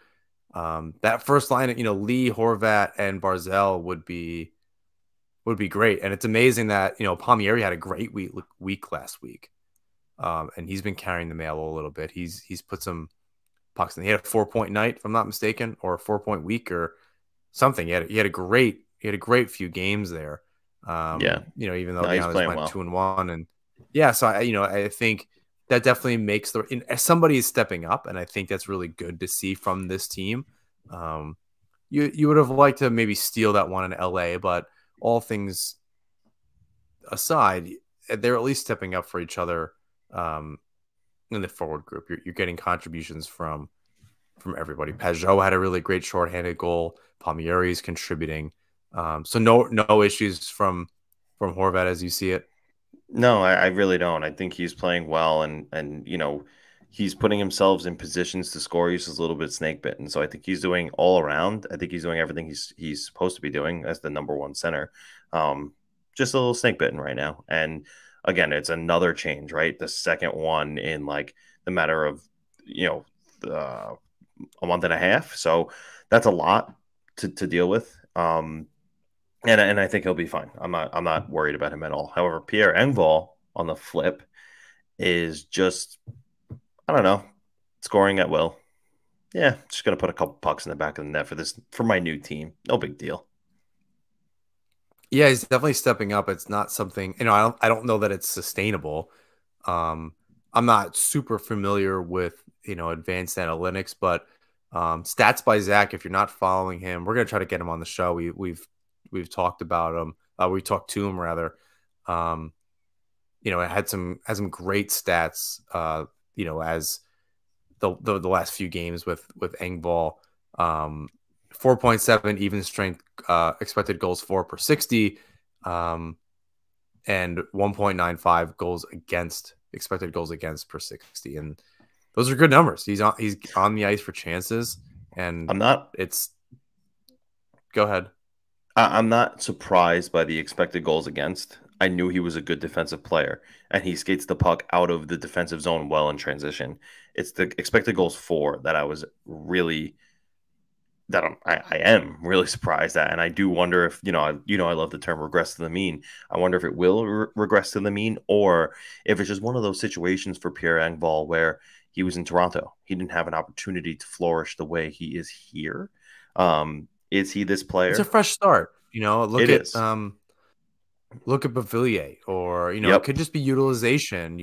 that first line, Lee, Horvat, and Barzal would be great. And it's amazing that Palmieri had a great week last week, and he's been carrying the mail a little bit. He's put some pucks in. He had a 4-point night, if I'm not mistaken, or a 4-point week or something. He had a great few games there. Even though he's playing went well. 2-1, and so I think that definitely makes somebody is stepping up, and I think that's really good to see from this team. You would have liked to maybe steal that one in LA, but all things aside, they're at least stepping up for each other in the forward group. You're getting contributions from everybody. Pajot had a really great shorthanded goal. Palmieri is contributing. So no issues from Horvat as you see it. No, I really don't. I think he's playing well, and he's putting himself in positions to score. He's just a little bit snake-bitten. So I think he's doing all around. I think he's doing everything he's supposed to be doing as the number 1 center. Just a little snake-bitten right now. And again, it's another change, right? The second one in like the matter of a month and a half. So that's a lot to deal with. And I think he'll be fine. I'm not worried about him at all. However, Pierre Engvall on the flip is just, I don't know, scoring at will. Yeah, just gonna put a couple pucks in the back of the net for my new team. No big deal. Yeah, he's definitely stepping up. It's not something, I don't know that it's sustainable. I'm not super familiar with, advanced analytics, but Stats by Zach, if you're not following him, we're gonna try to get him on the show. We've talked about him. We talked to him rather. It had some great stats. As the last few games with Engvall, 4.7 even strength expected goals for per 60, and 1.95 expected goals against per 60, and those are good numbers. He's on the ice for chances, and Go ahead. I'm not surprised by the expected goals against. I knew he was a good defensive player, and he skates the puck out of the defensive zone well in transition. It's the expected goals for that I am really surprised at, and I do wonder if I love the term regress to the mean. I wonder if it will regress to the mean, or if it's just one of those situations for Pierre Engvall where he was in Toronto, he didn't have an opportunity to flourish the way he is here. Is he this player? It's a fresh start. Look at Bavillier, or it could just be utilization.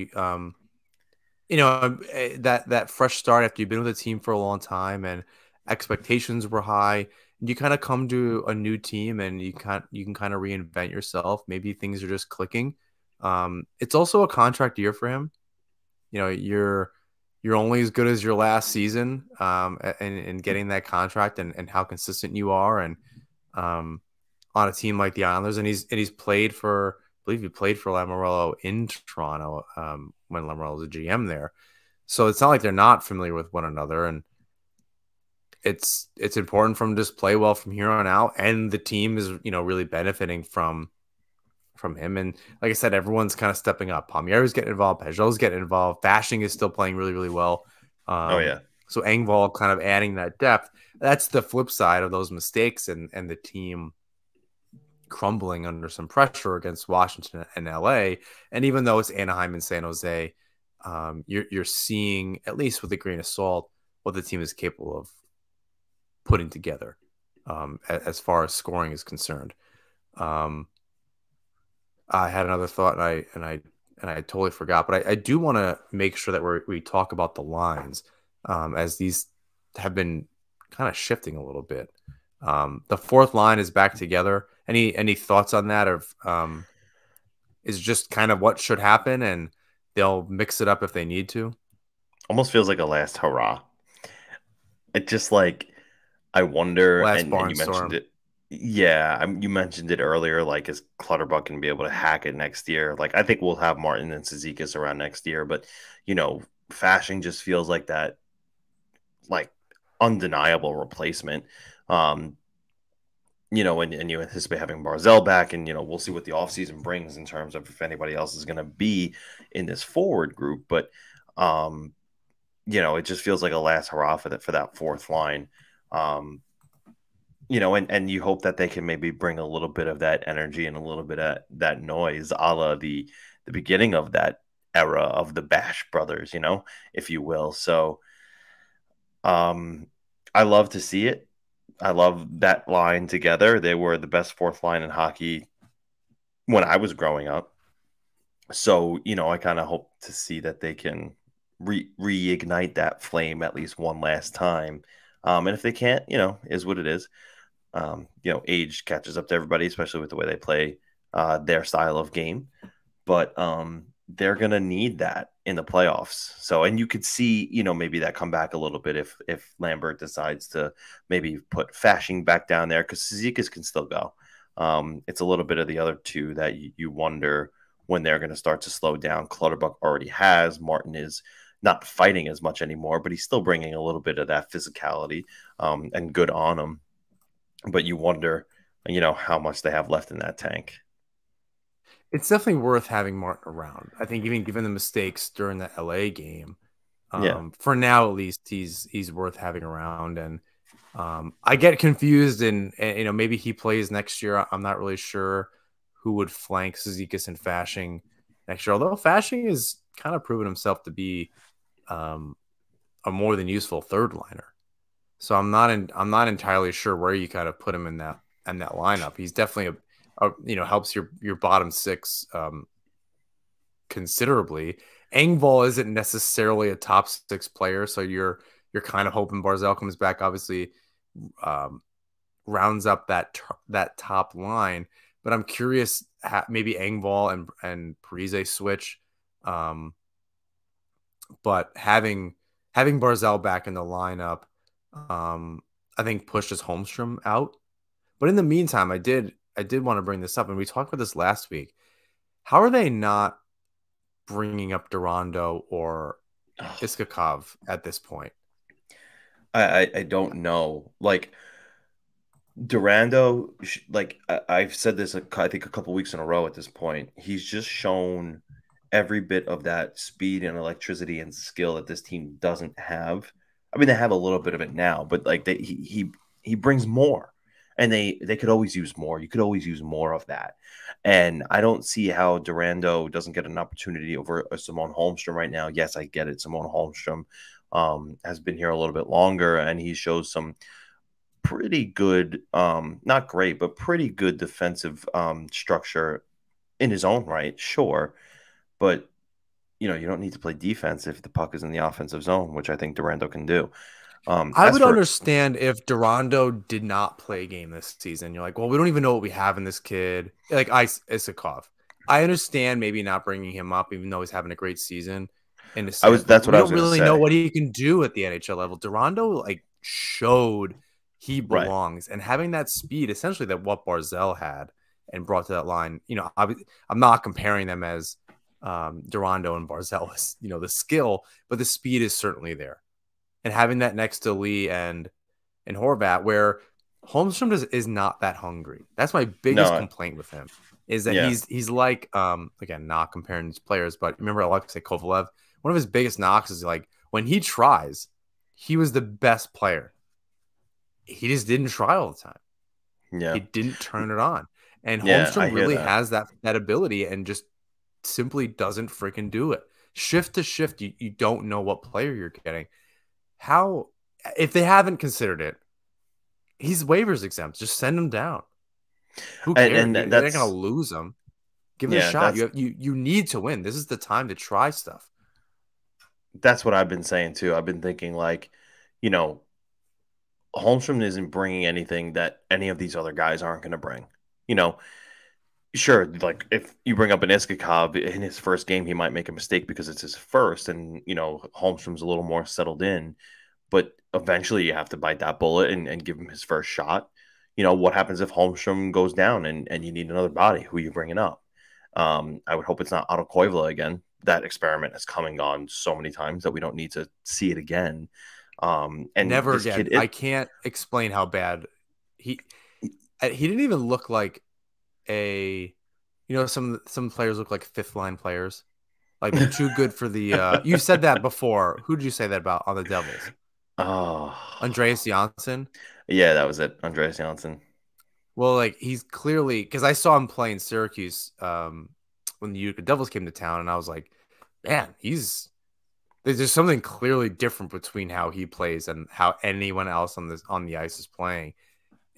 That fresh start after you've been with a team for a long time and expectations were high. You kind of come to a new team and you can kind of reinvent yourself. Maybe things are just clicking. It's also a contract year for him. You're only as good as your last season, and getting that contract and how consistent you are, and on a team like the Islanders, and he's played for, I believe he played for Lamoriello in Toronto when Lamoriello was a GM there. So it's not like they're not familiar with one another, and it's important for him to just play well from here on out, and the team is really benefiting from him. And like I said, everyone's kind of stepping up. Palmieri's getting involved, Pajot's getting involved, Bashing is still playing really, really well. So Engvall kind of adding that depth. That's the flip side of those mistakes and the team crumbling under some pressure against Washington and LA. And even though it's Anaheim and San Jose, you're seeing, at least with a grain of salt, what the team is capable of putting together as far as scoring is concerned. I had another thought, and I totally forgot, but I do want to make sure that we talk about the lines, as these have been kind of shifting a little bit. The fourth line is back together. Any thoughts on that? Of is just kind of what should happen, and they'll mix it up if they need to? Almost feels like a last hurrah. It just like, I wonder, and you mentioned it. Yeah, you mentioned it earlier. Like, is Clutterbuck going to be able to hack it next year? Like, I think we'll have Martin and Cizikas around next year, but Fasching just feels like that, like, undeniable replacement. And you anticipate having Barzal back, and we'll see what the offseason brings in terms of if anybody else is going to be in this forward group. But it just feels like a last hurrah for that fourth line. And you hope that they can maybe bring a little bit of that energy and a little bit of that noise, a la the beginning of that era of the Bash brothers, if you will. So I love to see it. I love that line together. They were the best fourth line in hockey when I was growing up. So, I kind of hope to see that they can reignite that flame at least one last time. And if they can't, is what it is. Age catches up to everybody, especially with the way they play their style of game. But they're going to need that in the playoffs. So, and you could see, maybe that come back a little bit if Lambert decides to maybe put Fasching back down there, because Cizikas can still go. It's a little bit of the other two that you wonder when they're going to start to slow down. Clutterbuck already has. Martin is not fighting as much anymore, but he's still bringing a little bit of that physicality and good on him. But you wonder, how much they have left in that tank. It's definitely worth having Martin around. I think even given the mistakes during the LA game, for now at least, he's worth having around. And I get confused, and maybe he plays next year. I'm not really sure who would flank Cizikas and Fasching next year. Although Fasching has kind of proven himself to be a more than useful third liner. So I'm not entirely sure where you kind of put him in that lineup. He's definitely helps your bottom six considerably. Engvall isn't necessarily a top six player, so you're kind of hoping Barzal comes back. Obviously, rounds up that top line. But I'm curious, maybe Engvall and Parise switch. But having Barzal back in the lineup, I think pushes Holmstrom out. But in the meantime, I did want to bring this up, and we talked about this last week. How are they not bringing up Durandeau or Iskakov at this point? I don't know. Like Durandeau, like I've said this, I think a couple weeks in a row at this point. He's just shown every bit of that speed and electricity and skill that this team doesn't have. I mean, they have a little bit of it now, but like he brings more, and they could always use more. You could always use more of that. And I don't see how Durandeau doesn't get an opportunity over Simon Holmstrom right now. Yes, I get it. Simon Holmstrom has been here a little bit longer, and he shows some pretty good, not great, but pretty good defensive structure in his own right, sure. But, you don't need to play defense if the puck is in the offensive zone, which I think Durandeau can do. I would understand if Durandeau did not play a game this season. You're like, well, we don't even know what we have in this kid. Like Isakov. I understand maybe not bringing him up, even though he's having a great season. That's what I was going to say. We don't really know what he can do at the NHL level. Durandeau showed he belongs, and having that speed, essentially that what Barzal had and brought to that line. I'm not comparing them as Durandeau and Barzal is, the skill, but the speed is certainly there. And having that next to Lee and Horvat, where Holmstrom is not that hungry. That's my biggest complaint with him, is that he's like, again, not comparing these players, but remember Alexei Kovalev? One of his biggest knocks is when he tries, he was the best player. He just didn't try all the time. Yeah. He didn't turn it on. And Holmstrom really has that ability and just simply doesn't freaking do it. Shift to shift, you don't know what player you're getting. How, if they haven't considered it, he's waivers exempt. Just send him down. Who cares? They're not going to lose him. Give it a shot. You need to win. This is the time to try stuff. That's what I've been saying too. I've been thinking Holmstrom isn't bringing anything that any of these other guys aren't going to bring. Sure, if you bring up an Iskakov in his first game, he might make a mistake because it's his first, and Holmstrom's a little more settled in. But eventually, you have to bite that bullet and give him his first shot. What happens if Holmstrom goes down and you need another body? Who are you bringing up? I would hope it's not Otto Koivula again. That experiment has come and gone so many times that we don't need to see it again. And never again. I can't explain how bad he didn't even look like some players look like fifth line players, like they're too good for the. You said that before. Who did you say that about on the Devils? Oh, Andreas Janssen. Yeah, that was it, Andreas Janssen. Well, he's clearly, because I saw him play in Syracuse when the Utica Devils came to town, and I was like, man, there's something clearly different between how he plays and how anyone else on the ice is playing.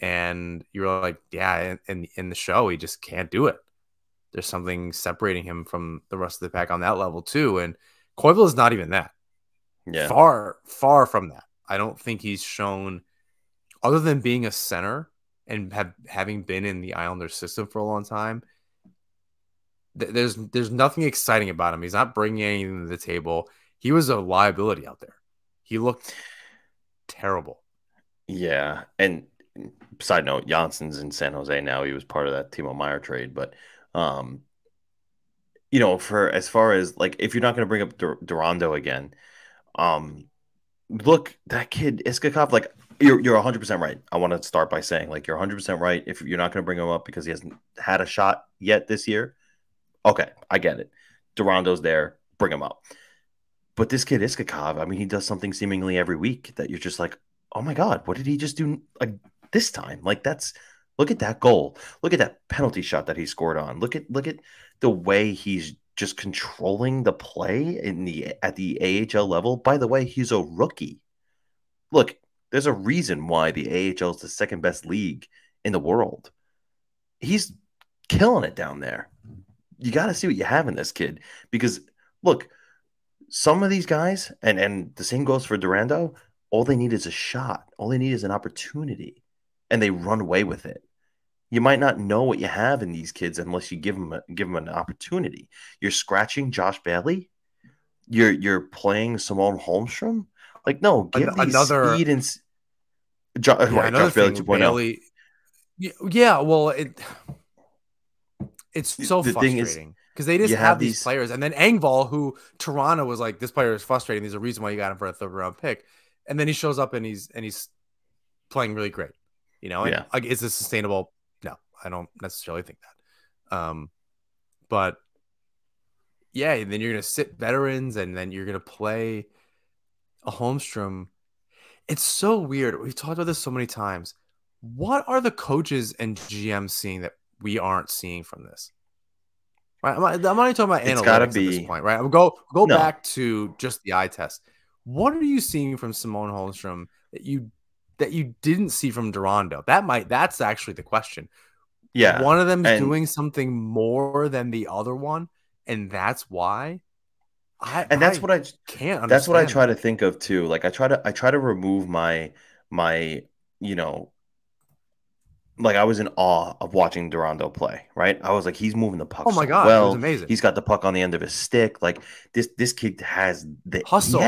And you're like, yeah, in the show, he just can't do it. There's something separating him from the rest of the pack on that level too. And Koivu is not even that. Yeah, far from that. I don't think he's shown, other than being a center and having been in the Islanders system for a long time. There's nothing exciting about him. He's not bringing anything to the table. He was a liability out there. He looked terrible. Yeah, and side note, Janssen's in San Jose now. He was part of that Timo Meier trade, but for as far as if you're not going to bring up Durandeau again, look, that kid Iskakov, you're 100% right. I want to start by saying you're 100% right. If you're not going to bring him up because he hasn't had a shot yet this year, okay, I get it. Durandeau's there, bring him up. But this kid Iskakov, I mean, he does something seemingly every week that you're just like, oh my God, what did he just do like this time? Like look at that goal. Look at that penalty shot that he scored on. Look at the way he's just controlling the play at the AHL level. By the way, he's a rookie. Look, there's a reason why the AHL is the second best league in the world. He's killing it down there. You got to see what you have in this kid, because look, some of these guys, and the same goes for Durandeau, all they need is a shot. All they need is an opportunity, and they run away with it. You might not know what you have in these kids unless you give them an opportunity. You're scratching Josh Bailey. You're playing Simon Holmstrom. Like, no, give these speed and right, Josh Bailey 2.0. Bailey, yeah, well, it's so frustrating because they just have these players, and then Engvall, who Toronto was like, this player is frustrating. There's a reason why you got him for a third-round pick, and then he shows up and he's playing really great. You know, and like, is this sustainable? No, I don't necessarily think that. But yeah, and then you're gonna sit veterans, and then you're gonna play a Holmstrom. It's so weird. We've talked about this so many times. What are the coaches and GMs seeing that we aren't seeing from this? Right, I'm not even talking about analytics at this point, right? Go back to just the eye test. What are you seeing from Simon Holmstrom that you didn't see from Durandeau? That's actually the question. Yeah, one of them is doing something more than the other one, and that's why. That's what I can't understand. That's what I try to think of too. Like, I try to remove my you know, like, I was in awe of watching Durandeau play, right? I was like, he's moving the puck. Oh my God, well. It was amazing. He's got the puck on the end of his stick. Like, this kid has the hustle. He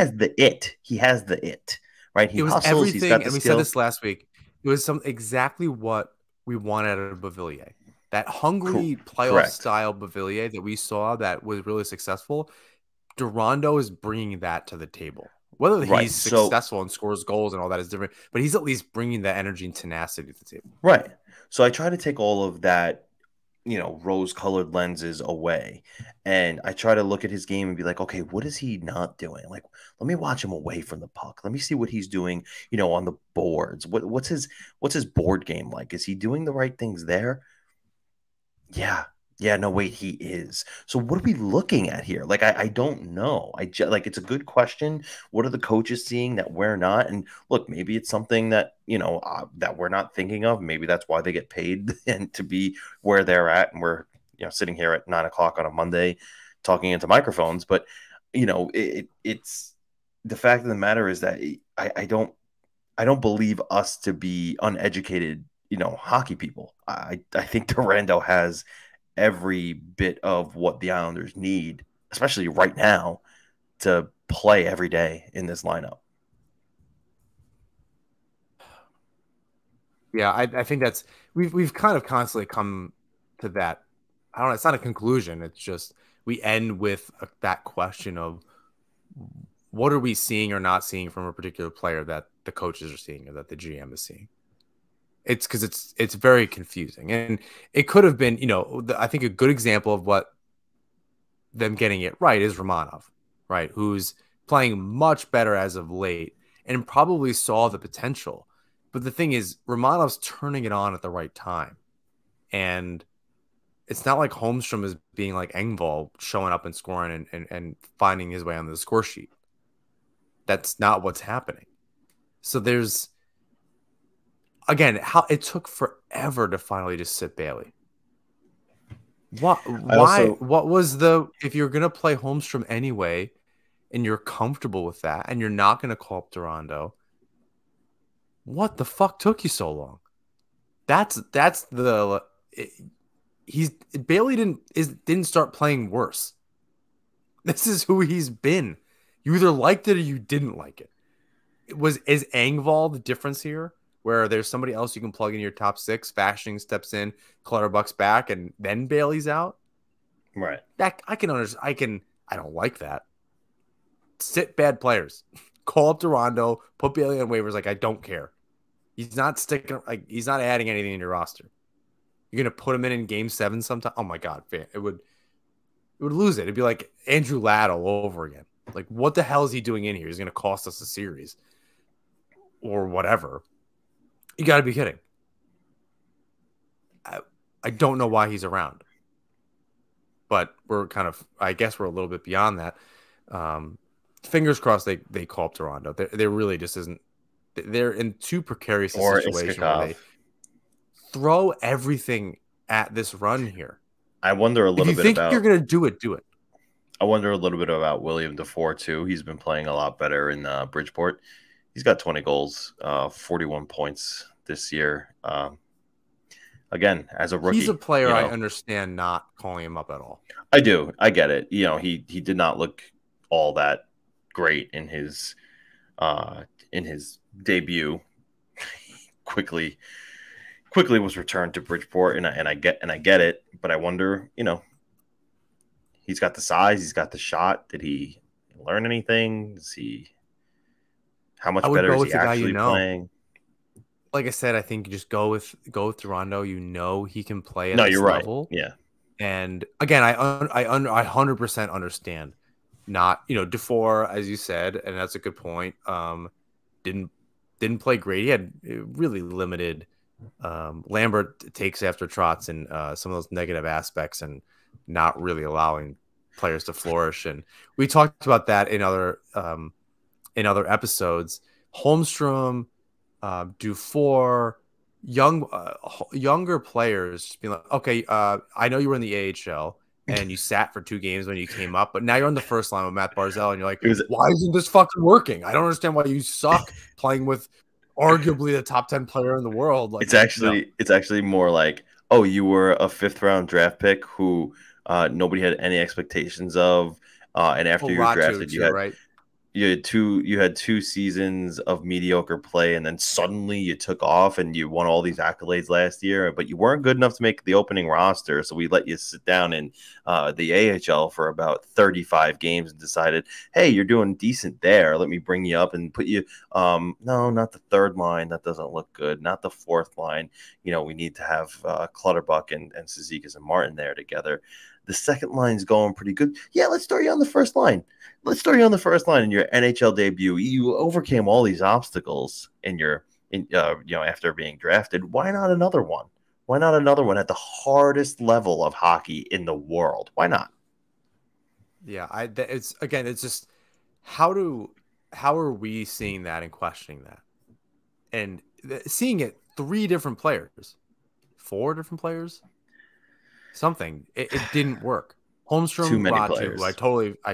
has the it, right? He was hustles. Everything, he's got the and we skill. said this last week. It was exactly what we wanted out of Beauvillier. That hungry playoff style Beauvillier that we saw that was really successful. Durandeau is bringing that to the table. Whether he's successful and scores goals and all that is different, but he's at least bringing that energy and tenacity to the table. Right. So I try to take all of that, rose-colored lenses away, and I try to look at his game and be like, okay, what is he not doing? Like, let me watch him away from the puck. Let me see what he's doing, on the boards. What's his board game like? Is he doing the right things there? Yeah, no, wait, he is. So what are we looking at here? Like, I don't know. Like, it's a good question. What are the coaches seeing that we're not? And look, maybe it's something that, that we're not thinking of. Maybe that's why they get paid and to be where they're at. And we're, sitting here at 9 o'clock on a Monday talking into microphones. But, it's the fact of the matter is that I don't believe us to be uneducated, hockey people. I think Durandeau has every bit of what the Islanders need, especially right now, to play every day in this lineup. Yeah, I think that's we've kind of constantly come to that. I don't know. It's not a conclusion. It's just we end with that question of what are we seeing or not seeing from a particular player that the coaches are seeing or that the GM is seeing. It's because it's very confusing, and it could have been, I think a good example of what them getting it right is Romanov, right? Who's playing much better as of late and probably saw the potential. But the thing is, Romanov's turning it on at the right time, and it's not like Holmstrom is being like Engvall, showing up and scoring and finding his way on the score sheet. That's not what's happening. So there's. Again, how it took forever to finally just sit Bailey. What? Why? What was if you're gonna play Holmstrom anyway, and you're comfortable with that, and you're not gonna call up Durandeau, what the fuck took you so long? Bailey didn't start playing worse. This is who he's been. You either liked it or you didn't like it. Is Engvall the difference here? Where there's somebody else you can plug in your top six, Fashing steps in, Clutterbuck's back, and then Bailey's out. Right. That I can understand. I don't like that. Sit bad players. Call up Durandeau, put Bailey on waivers. Like, I don't care. He's not he's not adding anything in your roster. You're gonna put him in Game 7 sometime. Oh my God, it would lose it. It'd be like Andrew Ladd all over again. Like, what the hell is he doing in here? He's gonna cost us a series. or whatever. You got to be kidding. I don't know why he's around, but I guess we're a little bit beyond that. Fingers crossed they call up Durandeau. There really just isn't. They're in too precarious a situation where they throw everything at this run here. I wonder a little bit about. If you think you're going to do it, do it. I wonder a little bit about William DeFore too. He's been playing a lot better in Bridgeport. He's got 20 goals, 41 points this year. Again, as a rookie, he's a player I understand not calling him up at all. I do. I get it. He did not look all that great in his debut. quickly was returned to Bridgeport, and I get it, but I wonder, he's got the size, he's got the shot. Did he learn anything? How much better is he actually playing? Like I said, I think you just go with Durandeau. He can play at this level. Right. Yeah. And again, I 100% understand. Not DeFore, as you said, and that's a good point. Didn't play great. He had really limited. Lambert takes after Trotz and some of those negative aspects, and not really allowing players to flourish. And we talked about that in other episodes. Holmstrom, Dufour, younger players just being like, okay, I know you were in the AHL and you sat for 2 games when you came up, but now you're on the first line with Matt Barzal, and you're like, why isn't this fucking working? I don't understand why you suck playing with arguably the top 10 player in the world. Like, it's actually more like, oh, you were a 5th round draft pick who nobody had any expectations of, and after you were drafted, you had 2 seasons of mediocre play, and then suddenly you took off and you won all these accolades last year, but you weren't good enough to make the opening roster, so we let you sit down in the AHL for about 35 games and decided, hey, you're doing decent there. Let me bring you up and put you no, not the 3rd line. That doesn't look good. Not the 4th line. We need to have Clutterbuck and Cizikas and Martin there together. The 2nd line's going pretty good. Yeah, let's start you on the 1st line. Let's start you on the 1st line in your NHL debut. You overcame all these obstacles after being drafted. Why not another one? Why not another one at the hardest level of hockey in the world? Why not? Yeah, it's just how are we seeing that and questioning that, and seeing it 3 different players, 4 different players. Something it didn't work. Holmstrom, too many players. Who I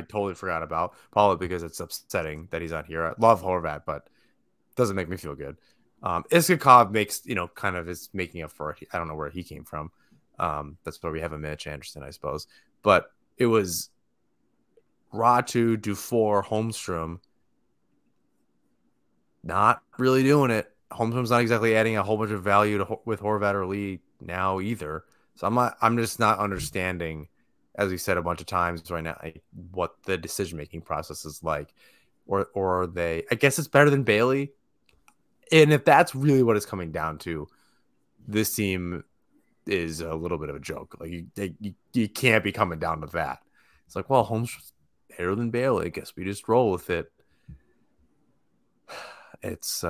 totally forgot about, probably because it's upsetting that he's not here. I love Horvat, but it doesn't make me feel good. Iskakov makes kind of is making up for it. I don't know where he came from. That's where we have a Mitch Anderson, I suppose. But it was Ratu, Dufour, Holmstrom, not really doing it. Holmstrom's not exactly adding a whole bunch of value with Horvat or Lee now either. So I'm just not understanding, as we said a bunch of times right now, what the decision-making process is like. Or are they, I guess it's better than Bailey. And if that's really what it's coming down to, this team is a little bit of a joke. Like you can't be coming down to that. It's like, well, Holmstrom's better than Bailey. I guess we just roll with it. It's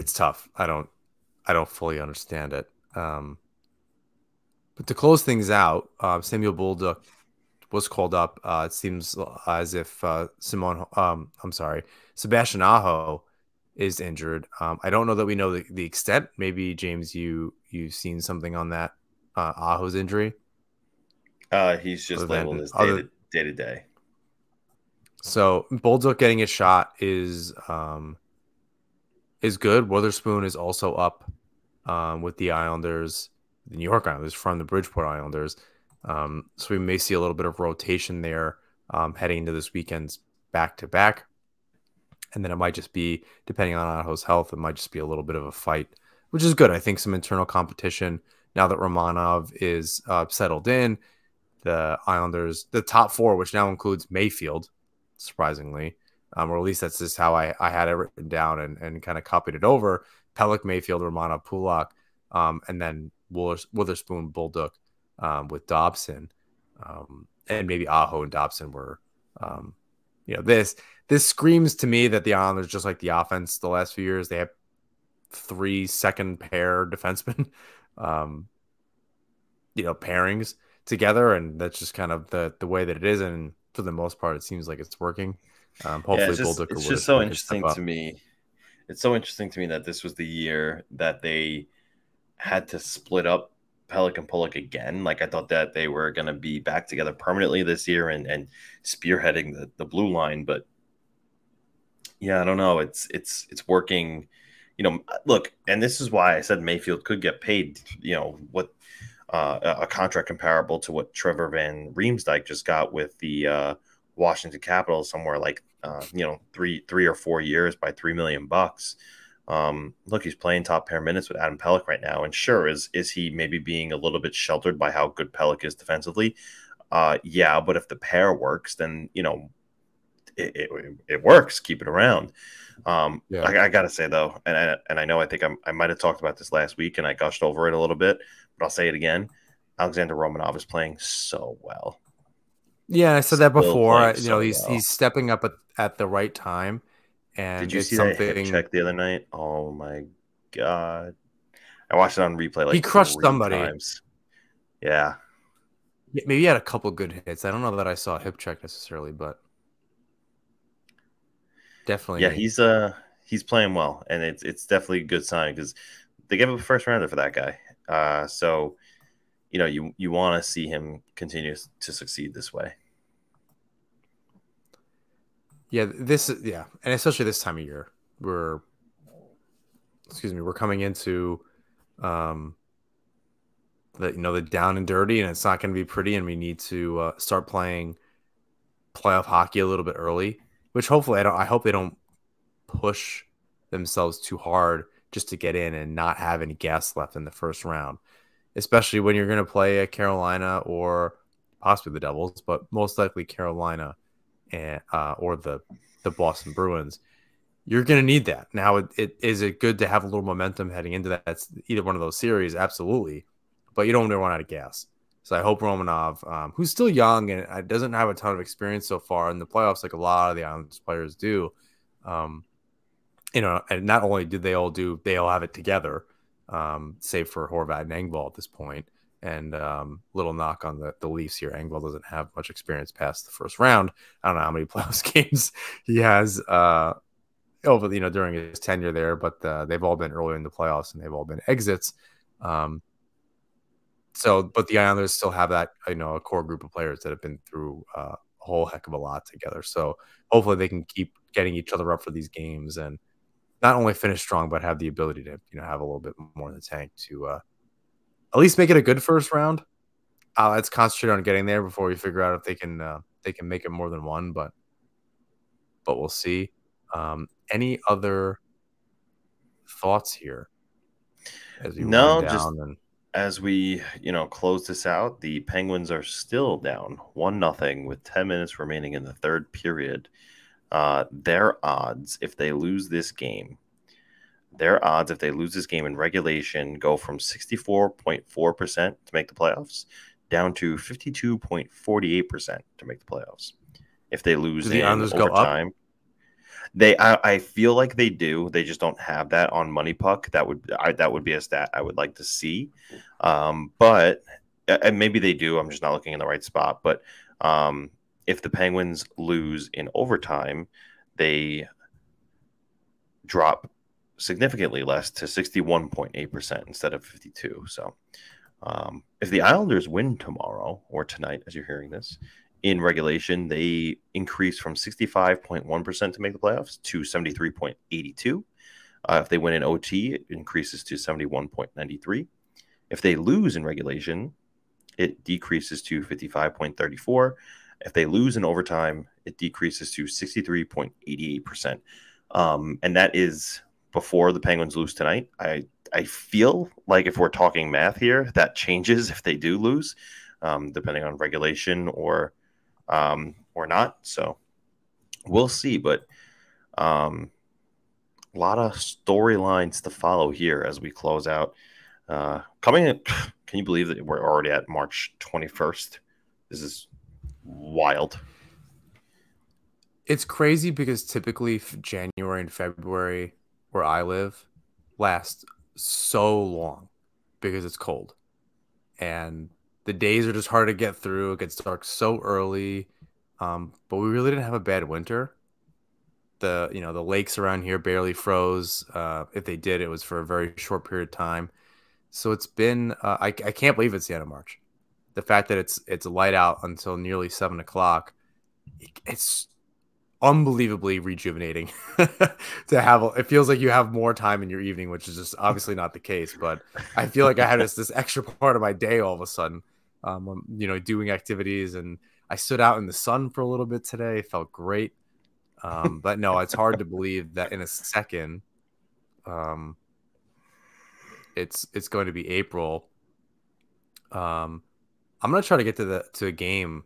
tough. I don't fully understand it. But to close things out, Samuel Bolduc was called up. It seems as if Sebastian Aho is injured. I don't know that we know the extent. Maybe James, you've seen something on that Aho's injury. He's just labeled as day to day. So Bolduc getting a shot is good. Witherspoon is also up with the Islanders, the New York Islanders, from the Bridgeport Islanders. So we may see a little bit of rotation there heading into this weekend's back-to-back. And then it might just be, depending on Aho's health, it might just be a little bit of a fight, which is good. I think some internal competition now that Romanov is settled in. The Islanders, the top 4, which now includes Mayfield, surprisingly, or at least that's just how I had it written down and kind of copied it over. Pelech, Mayfield, Romanov, Pulak, and then Witherspoon, Bolduc with Dobson. And maybe Aho and Dobson were, this screams to me that the Islanders, just like the offense the last few years, they have 3 second pair defensemen, pairings together, and that's just kind of the way that it is. And for the most part, it seems like it's working. Hopefully, it's just so interesting to me. It's so interesting to me that this was the year that they had to split up Pelech and Pulock again. Like, I thought that they were going to be back together permanently this year and spearheading the blue line. But yeah, I don't know. It's working. Look, and this is why I said Mayfield could get paid, what a contract comparable to what Trevor Van Riemsdyk just got with the Washington Capitals, somewhere like 3 or 4 years by $3 million. Look, he's playing top pair minutes with Adam Pelech right now, and sure, is he maybe being a little bit sheltered by how good Pelech is defensively? Yeah, but if the pair works, then it works. Keep it around. I gotta say though, and I know I might have talked about this last week, and I gushed over it a little bit, but I'll say it again. Alexander Romanov is playing so well. Yeah, I said that before. He's stepping up at the right time. And did you see that hip check the other night? Oh my god! I watched it on replay. Like, he crushed somebody. Times. Yeah, maybe he had a couple good hits. I don't know that I saw a hip check necessarily, but definitely. Yeah, he's playing well, and it's definitely a good sign because they gave up a first rounder for that guy. So you want to see him continue to succeed this way. Yeah, and especially this time of year, we're coming into the down and dirty, and it's not going to be pretty, and we need to start playing playoff hockey a little bit early. Which hopefully I hope they don't push themselves too hard just to get in and not have any gas left in the first round, especially when you're going to play a Carolina or possibly the Devils, but most likely Carolina and or the Boston Bruins. You're going to need that. Now, is it good to have a little momentum heading into that? That's either one of those series, absolutely, but you don't want to run out of gas. So I hope Romanov, who's still young and doesn't have a ton of experience so far in the playoffs, like a lot of the Islanders players do, and not only do they all have it together, save for Horvat and Engvall at this point. And little knock on the Leafs here. Engvall doesn't have much experience past the first round. I don't know how many playoffs games he has during his tenure there, but they've all been early in the playoffs and they've all been exits. But the Islanders still have that, a core group of players that have been through a whole heck of a lot together. So hopefully they can keep getting each other up for these games and not only finish strong, but have the ability to, have a little bit more in the tank to at least make it a good first round. Let's concentrate on getting there before we figure out if they can make it more than one, but we'll see. Any other thoughts here as we wind down? As we, close this out, the Penguins are still down 1-0 with 10 minutes remaining in the third period. Their odds, if they lose this game in regulation, go from 64.4% to make the playoffs down to 52.48% to make the playoffs. If they lose in overtime, I feel like they do. They just don't have that on Money Puck. That would be a stat I would like to see. But and maybe they do. I'm just not looking in the right spot. But if the Penguins lose in overtime, they drop significantly less to 61.8% instead of 52%. So if the Islanders win tomorrow or tonight, as you're hearing this, in regulation, they increase from 65.1% to make the playoffs to 73.82%. If they win in OT, it increases to 71.93%. If they lose in regulation, it decreases to 55.34%. If they lose in overtime, it decreases to 63.88%. And that is before the Penguins lose tonight. I feel like if we're talking math here, that changes if they do lose, depending on regulation or not. So we'll see. But a lot of storylines to follow here as we close out. Coming in, can you believe that we're already at March 21st? This is wild. It's crazy because typically January and February, where I live, last so long because it's cold. And the days are just hard to get through. It gets dark so early. But we really didn't have a bad winter. The lakes around here barely froze. If they did, it was for a very short period of time. So it's been I can't believe it's the end of March. The fact that it's light out until nearly 7 o'clock, it's unbelievably rejuvenating to have. It feels like you have more time in your evening, which is just obviously not the case. But I feel like I had this extra part of my day all of a sudden, doing activities, and I stood out in the sun for a little bit today. It felt great. But no, it's hard to believe that in a second, it's going to be April. I'm gonna try to get to a game,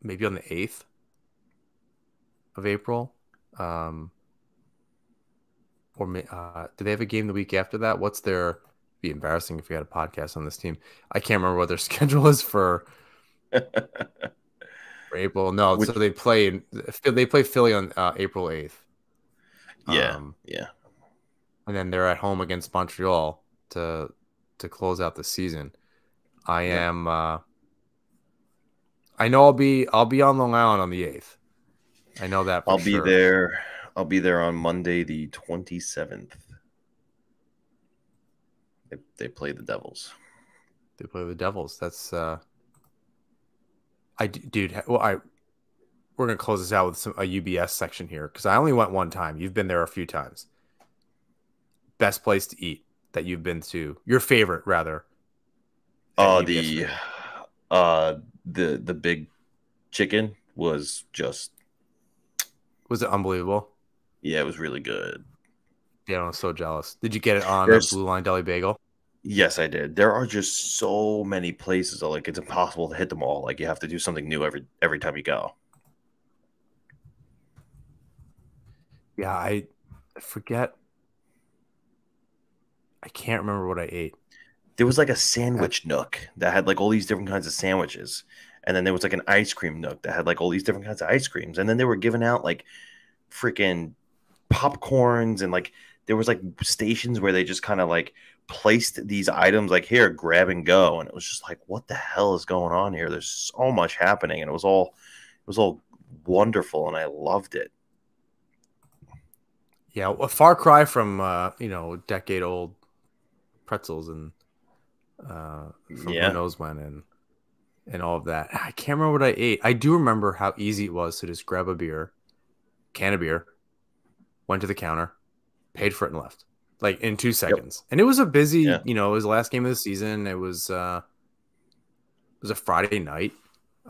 maybe on the 8th of April. Or do they have a game the week after that? What's their? Be embarrassing if we had a podcast on this team. I can't remember what their schedule is for April. No, so they play Philly on April 8th. Yeah. And then they're at home against Montreal to close out the season. I know I'll be on Long Island on the 8th. I know that for sure. I'll be there on Monday the 27th. They play the Devils. They play the Devils. That's we're gonna close this out with a UBS section here because I only went one time. You've been there a few times. Best place to eat that you've been to? Your favorite, rather? The big chicken was just. Was it unbelievable? Yeah, it was really good. Yeah, I was so jealous. Did you get it on a Blue Line Deli Bagel? Yes, I did. There are just so many places that, like, it's impossible to hit them all. Like, you have to do something new every time you go. Yeah, I forget. I can't remember what I ate. There was like a sandwich nook that had like all these different kinds of sandwiches. And then there was like an ice cream nook that had like all these different kinds of ice creams. And then they were giving out like freaking popcorns, and like there was like stations where they just kind of like placed these items like, here, grab and go. And it was just like, what the hell is going on here? There's so much happening. And it was all wonderful. And I loved it. Yeah, a far cry from decade old pretzels and from who knows when and all of that. I can't remember what I ate. I do remember how easy it was to just grab a can of beer, went to the counter, paid for it, and left like in 2 seconds. Yep. And it was a busy, it was the last game of the season. It was a Friday night.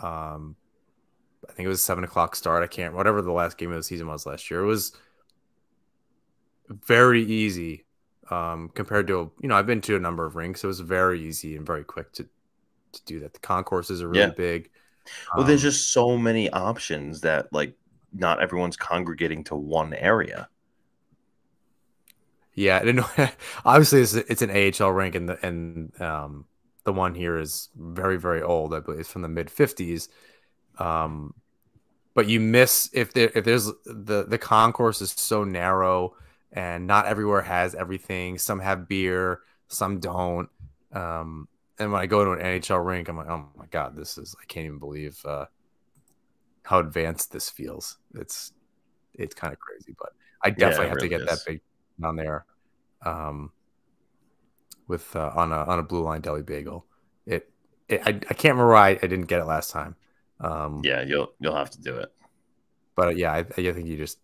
I think it was 7 o'clock start. Whatever the last game of the season was last year. It was very easy compared to, I've been to a number of rinks. So it was very easy and very quick to do that. The concourses are really big. Well, there's just so many options that like not everyone's congregating to one area. Yeah, I didn't know. Obviously, it's an AHL rink, and the one here is very, very old. I believe it's from the mid '50s. But you miss if there's the concourse is so narrow, and not everywhere has everything. Some have beer, some don't. And when I go to an NHL rink, I'm like, oh my god, I can't even believe how advanced this feels. It's kind of crazy, but I definitely have to get that big on there with on a Blue Line Deli Bagel. I can't remember why I didn't get it last time. You'll have to do it. But I think you just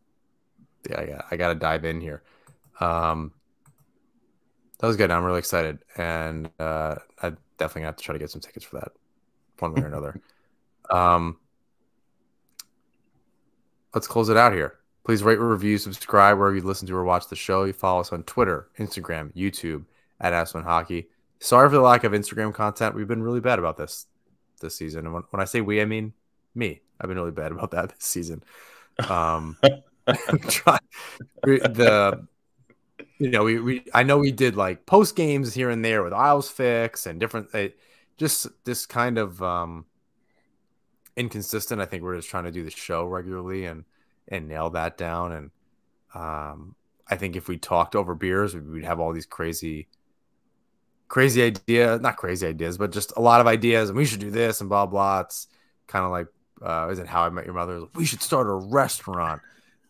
I got to dive in here. That was good. I'm really excited, and I definitely have to try to get some tickets for that, one way or another. Let's close it out here. Please rate, review, subscribe wherever you listen to or watch the show. You follow us on Twitter, Instagram, YouTube at Aspen Hockey. Sorry for the lack of Instagram content. We've been really bad about this season. And when I say we, I mean me. I've been really bad about that this season. I know we did like post games here and there with Isles Fix and different, just this kind of inconsistent. I think we're just trying to do the show regularly and nail that down. And I think if we talked over beers, we'd have all these crazy ideas, not crazy ideas, but just a lot of ideas. And we should do this and blah, blah. It's kind of like, is it How I Met Your Mother? We should start a restaurant.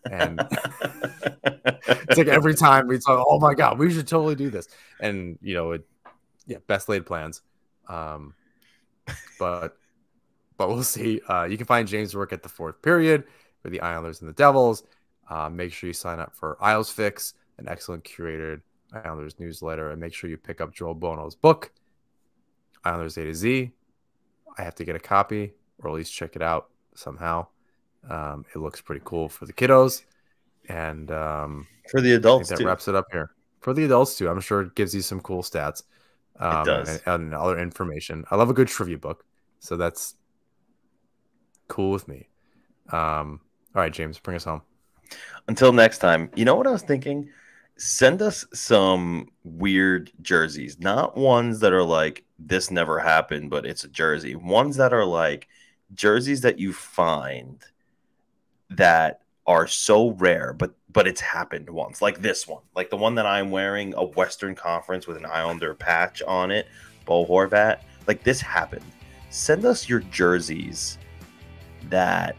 And it's like every time we talk, oh my God, we should totally do this. And, best laid plans. But we'll see. You can find James' work at the fourth period for the Islanders and the Devils. Make sure you sign up for Isles Fix, an excellent curated Islanders newsletter, and make sure you pick up Joel Bono's book, Islanders A to Z. I have to get a copy, or at least check it out somehow. It looks pretty cool for the kiddos, and for the adults that wraps it up here. For the adults too, I'm sure it gives you some cool stats. It does. And other information. I love a good trivia book, so that's cool with me. All right, James, bring us home. Until next time, you know what I was thinking? Send us some weird jerseys, not ones that are like this never happened, but it's a jersey. Ones that are like jerseys that you find that are so rare, but it's happened once, like this one, like the one that I'm wearing, a Western Conference with an Islander patch on it, Bo Horvat. Like this happened. Send us your jerseys that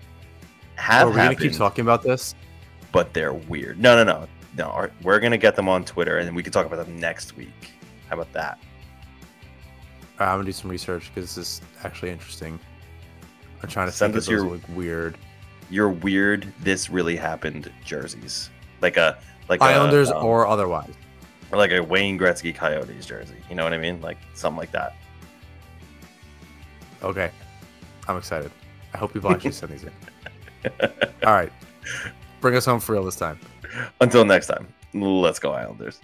have Are we happened. Gonna keep talking about this? But they're weird. No. We're gonna get them on Twitter, and we can talk about them next week. How about that? I'm gonna do some research because this is actually interesting. I'm trying to send us your look weird. Your weird, this really happened jerseys, like Islanders or otherwise, or like a Wayne Gretzky Coyotes jersey. You know what I mean? Like something like that. Okay, I'm excited. I hope people actually send these in. All right. Bring us home for real this time. Until next time, let's go Islanders.